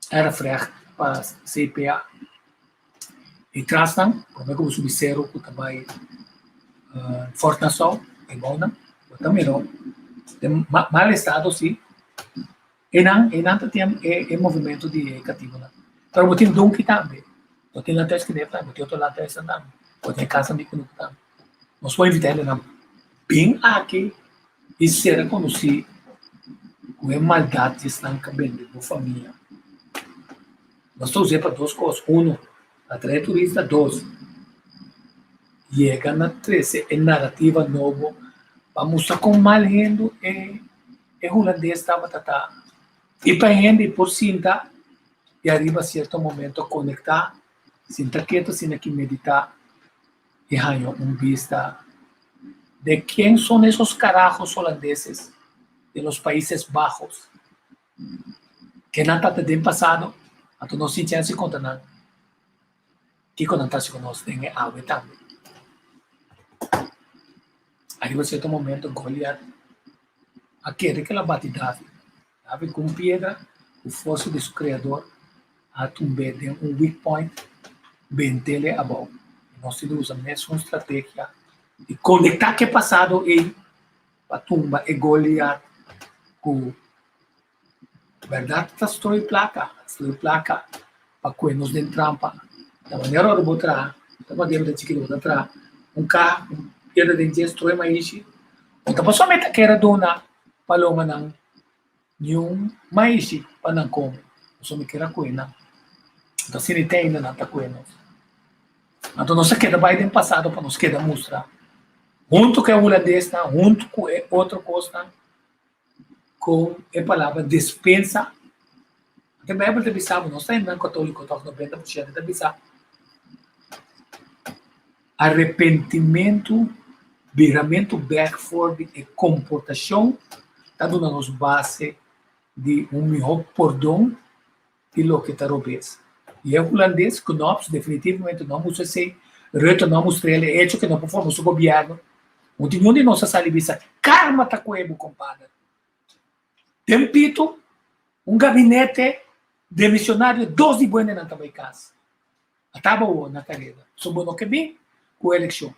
Speaker 2: era frecht para CPA. E traz não, como é que o subsero que também Fort Nassau, em Bona, também não. Tem mal estado, sim. E não tem movimento de cativo, não. Pero eu tenho que também. Eu tenho lanterna que deve, eu tenho outra lanterna também. Eu tenho casa de cunuco também. Nós vamos invitar ele bem aqui e será conhecido com a maldade que estão cabendo na família. Nós estamos usando para duas coisas. Atrair turista. 2, chega na 13, a narrativa nova, para mostrar como mal rendo é holandês estava tratando. E para render por cinta, e arriba a certo momento conectar, sinta quieto, sinta que meditar, e ganha vista de quem são esses carajos holandeses de los Países Bajos, que não está bem passado, então não se tinha se conta nada. Que quando está se conosco tem água também. Aí a certo momento Goliath aquele que ela bate Davi com pedra, o força de seu criador a tumber de weak point bem dele a bom. Nós usamos a mesma estratégia de conectar que é passado e para tumba e Goliath com verdade destrui placa para coelhos de trampa. Da maneira de botar, da maneira de chiquito botar carro, pedra de destrói mais. Então para somente que era dona paloma não nenhum mais para não comer. Só me queira coelho. Então se ele tem ainda não está coelho. Então nós queda vai de passado para nos queda mostrar. Junto com a holandesa, junto com outra coisa, com a palavra dispensa. A Bíblia te bisava, nós estamos em católico, nós 90% te bisava. Arrependimento, viramento backward e comportação, está dando-nos base de melhor perdão de lo que está roubando. E é holandês que nós definitivamente não vamos ser retornamos para ele, hecho que não formamos o governo. Onde nenhum de nós sabe bisa karma está com ele, compadre. Tempito, gabinete de missionário, 12 buenas na tua casa. Estava na carreira. Sobrou no que bem com a eleição.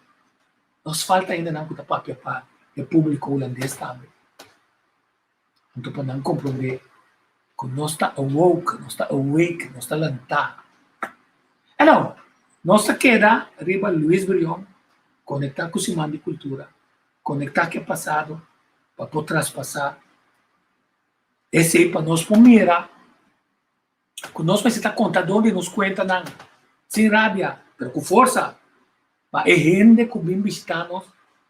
Speaker 2: Nos falta ainda não que o papel para o público holandês também. Então, para não compreender que nós está awoke, nós está awake, nós está lantado. Então, nós queda arriba Luis Brion, conectar com o Simão de Cultura, conectar com o passado, para poder traspassar. Esse aí para nós mirar, que nós vai estar contador e nos conta não, sem rábia, mas com força. Para a gente que vem visitar-nos,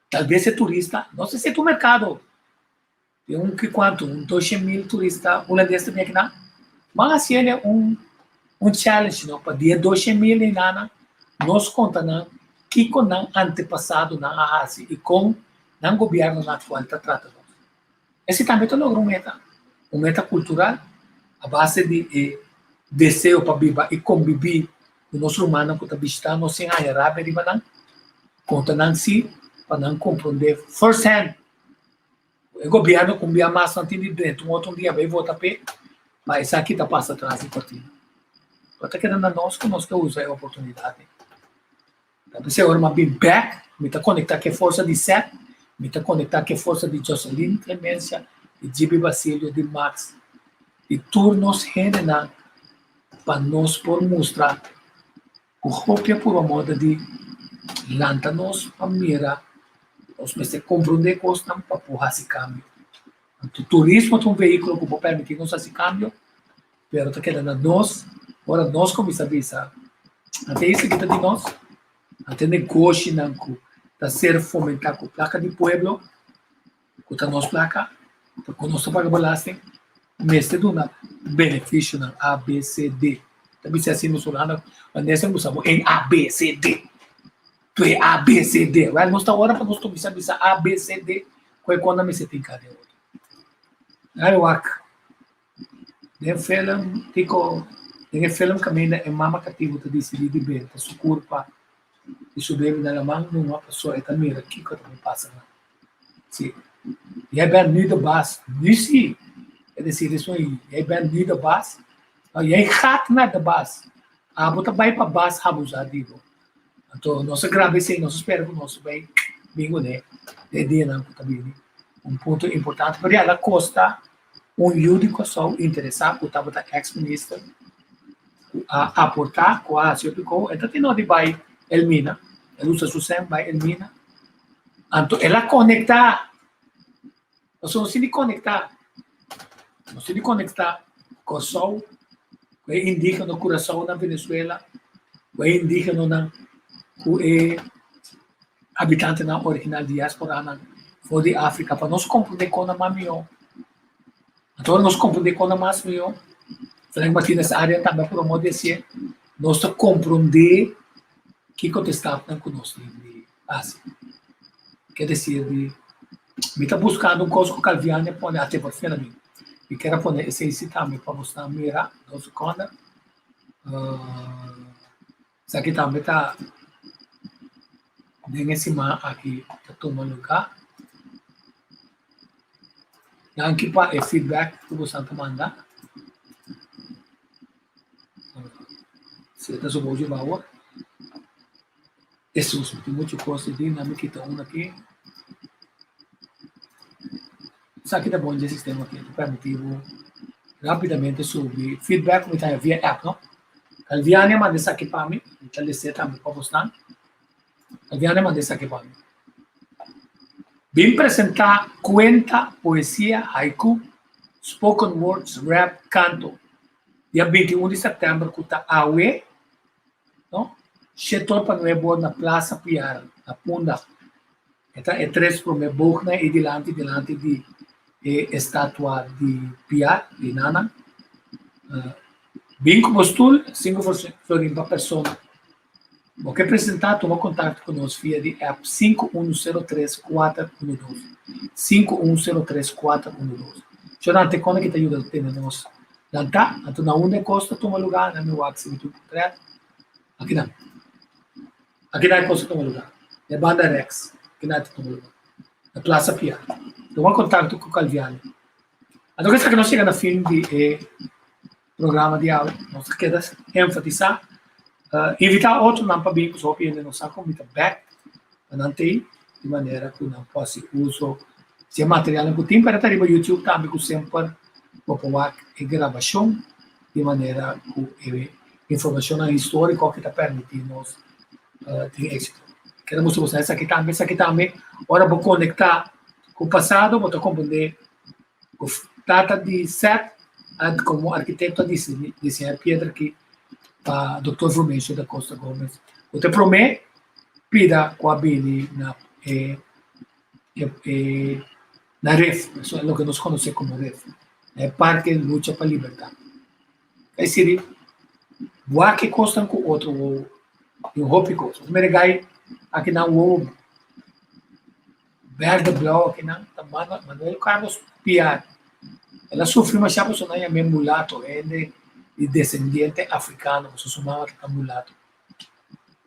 Speaker 2: talvez é turista, não sei se é do mercado. Tem que quanto? 2.000 turistas holandeses também aqui, não? Mas assim é challenge, não? Para dia 2.000 e nada, nós contamos que com o antepassado na Ásia e com o governo atual está tratando. Esse também é um meta cultural, a base de desejo para viver e conviver nós humanos que visitamos nós sem a Arábia, conta não se para não compreender first hand. O governo com a massa não tem dentro, outro dia vai voltar para mas isso aqui está passando atrás de partida. Então, querendo nós que nós usamos a oportunidade. Então, se agora me back, me está conectar com a força de Seth, me está conectar com a força de Jocelyn Clemência, de Gibi Basílio, de Max, e turnos generam para nós por mostrar o cópia por uma moda de lança-nos para mirar, nós precisamos compreender que estamos para empurrar esse câmbio. O turismo é um veículo que pode permitir-nos esse câmbio, mas está querendo nós, agora nós começamos a pensar, até isso que está de nós, até negócio que está ser fomentado com placa de pueblo, com a nossa placa, com a nossa placa balagem, mas tem um benefício na ABCD. Também se assim nos falando, nós usamos em ABCD. Tu é ABCD. Nós estamos agora para nós começar a pensar ABCD, com a economia você tem que ter. Aí o ac. Den film, tico, den film caminha é mama cativo te decidi de bem, te sucurpa, e subir na mão numa pessoa eta mira que que me passa lá. Sim. E aí bem nido bas, nisi. É decir, isso aí, e aí bem nido bas. E aí hat na da bas. A bota vai para bas abusado. Então, nós agradecemos, nós esperamos que nós bem bingo né. De dia não também. Ponto importante, porque ela custa júdico só interessado, que estava da ex-ministra, a aportar com a CIOPICO, então tem nós de vai Elmina, ela usa o SEM, vai Elmina, então ela conecta, nós não se conectar com o sol, com o indígena coração na Venezuela, com o indígena com o habitante na original diáspora, fora de África, para nós compreender com a mamião. Então, nós compreender com a mamião. Falando aqui nessa área também, por amor de Deus, nós compreender que contestava conosco de Ásia. Quer dizer, me está buscando um coisa que o Calviano põe até por fim, e quero pôr esse também para mostrar a mira, nosso conta. Isso aqui também está bem em cima aqui, está tomando lugar. Yang kita feedback que você está mandando. Se está sobre o bawah, isso tem muita coisa de nome que está aqui. Isso aqui está bom de sistema aqui, permitivo rapidamente subir feedback me está via app, não? Calviane manda isso aqui para mim, então ele está me para você. Calviane manda isso aqui para mim. Vim apresentar cuenta, poesia, haiku, spoken words, rap, canto. Dia 21 de setembro, kuta awe, no? Setor para nuevo na Plaza Piar, na Punda. Esta é 3 para me bugna e delante de estátua de Piar, de Nana. Vim com postul, 5 florim para pessoa. O que apresentar, toma contato conosco via de app 5103-412. 5103-412. Chorante, quando que te ajuda a ter nós? Lanta, então na onde costa toma lugar, na meu WhatsApp, aqui não. Aqui não costa toma lugar. É Banda Rex, aqui não toma lugar. Na Plaza Pia. Toma contato com o Calviano. Então, questa que nós chegamos no fim de programa de aula, nós queremos enfatizar evitar outro não para bem que só ainda não sabe como back não tem de maneira que não possa usar se material que tem para estar no YouTube também que sempre popular e gravação de maneira que informação histórica que está permitindo nós ter êxito. Queremos mostrar essa aqui também. Agora vou conectar com o passado, vou compreender o data de Seth como arquiteto de desenhar pedra aqui para Dr. Frumencio da Costa Gomes. Eu te prometo, pida com a Bini na REF, isso é o que nós conhecemos como REF, é Parque Lucha para a Liberdade. É dizer, o que costam com o outro, o hopi costa. O primeiro gai, aqui não, o verde blau, aqui não, Manuel Carlos Piar. Ela sofreu uma chapa, sonha meio mulato, ele e descendente africano, se chamava mulato.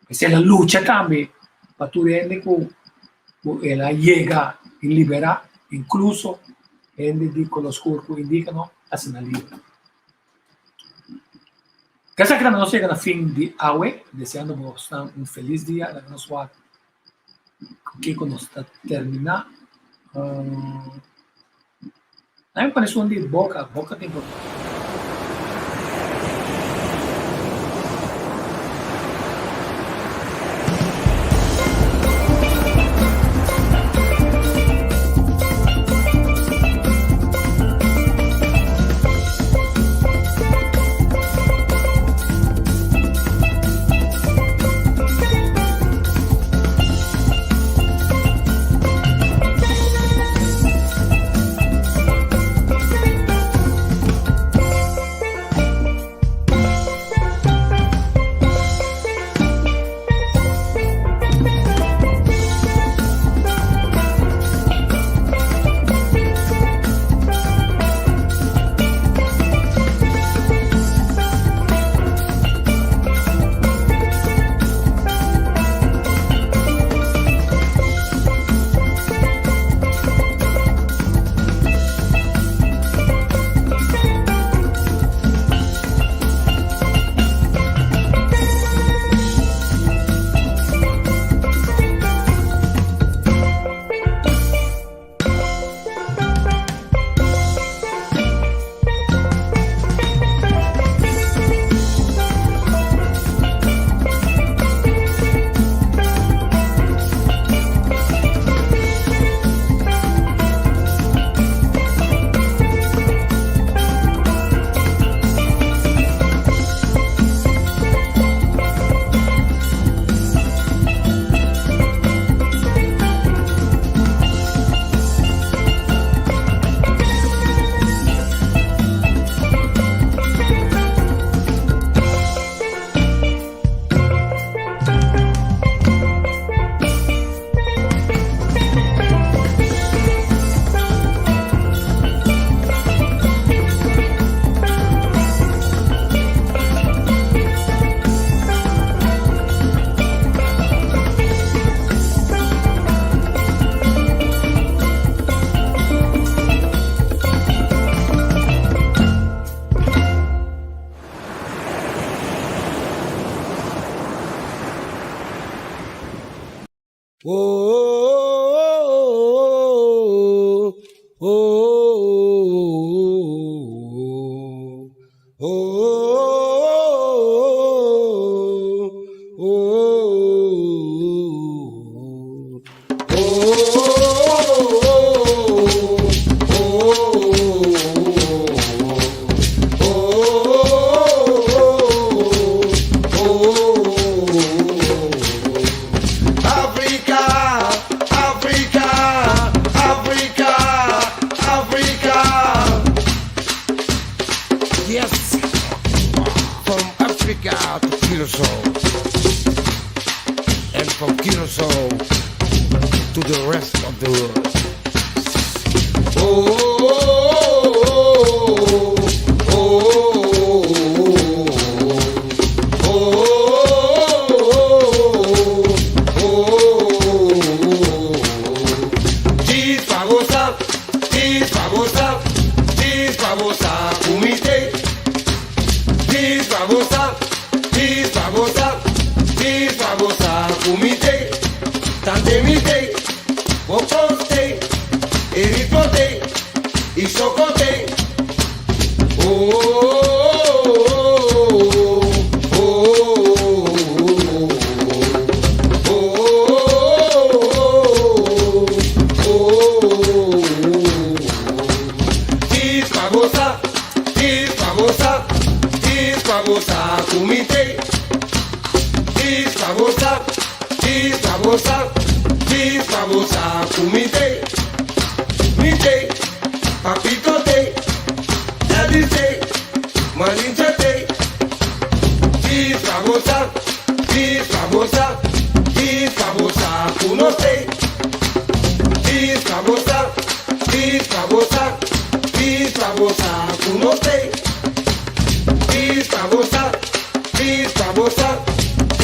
Speaker 2: Se la lucha también, para tu gente que la llega y libera, incluso gente de color oscuro indígena, hacen la libre. Que esa que nos llega al fin de hoy, deseando un feliz día, la nos va que nos está terminando. A mí me parece un día boca de importante.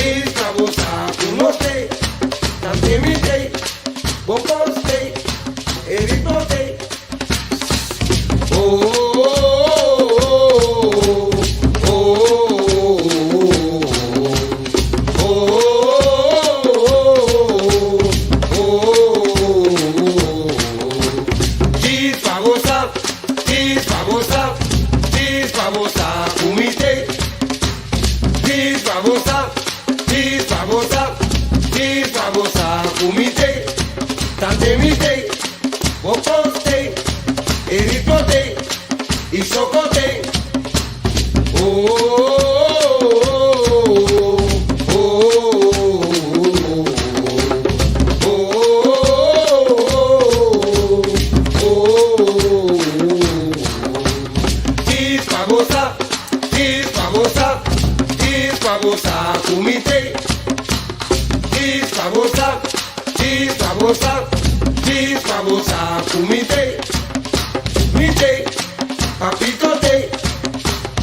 Speaker 8: Peace, babosa, Disfamosa, disfamosa, disfamosa, kumite, mite, papito te,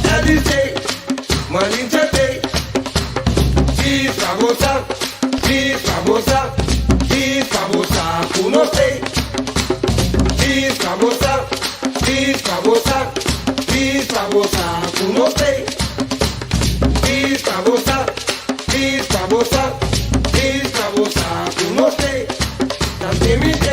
Speaker 8: daddy te, malincha te. Disfamosa, disfamosa, disfamosa, kunote. Disfamosa, disfamosa, disfamosa, kunote. Disfamosa, disfamosa, disfamosa, kunote. That's me.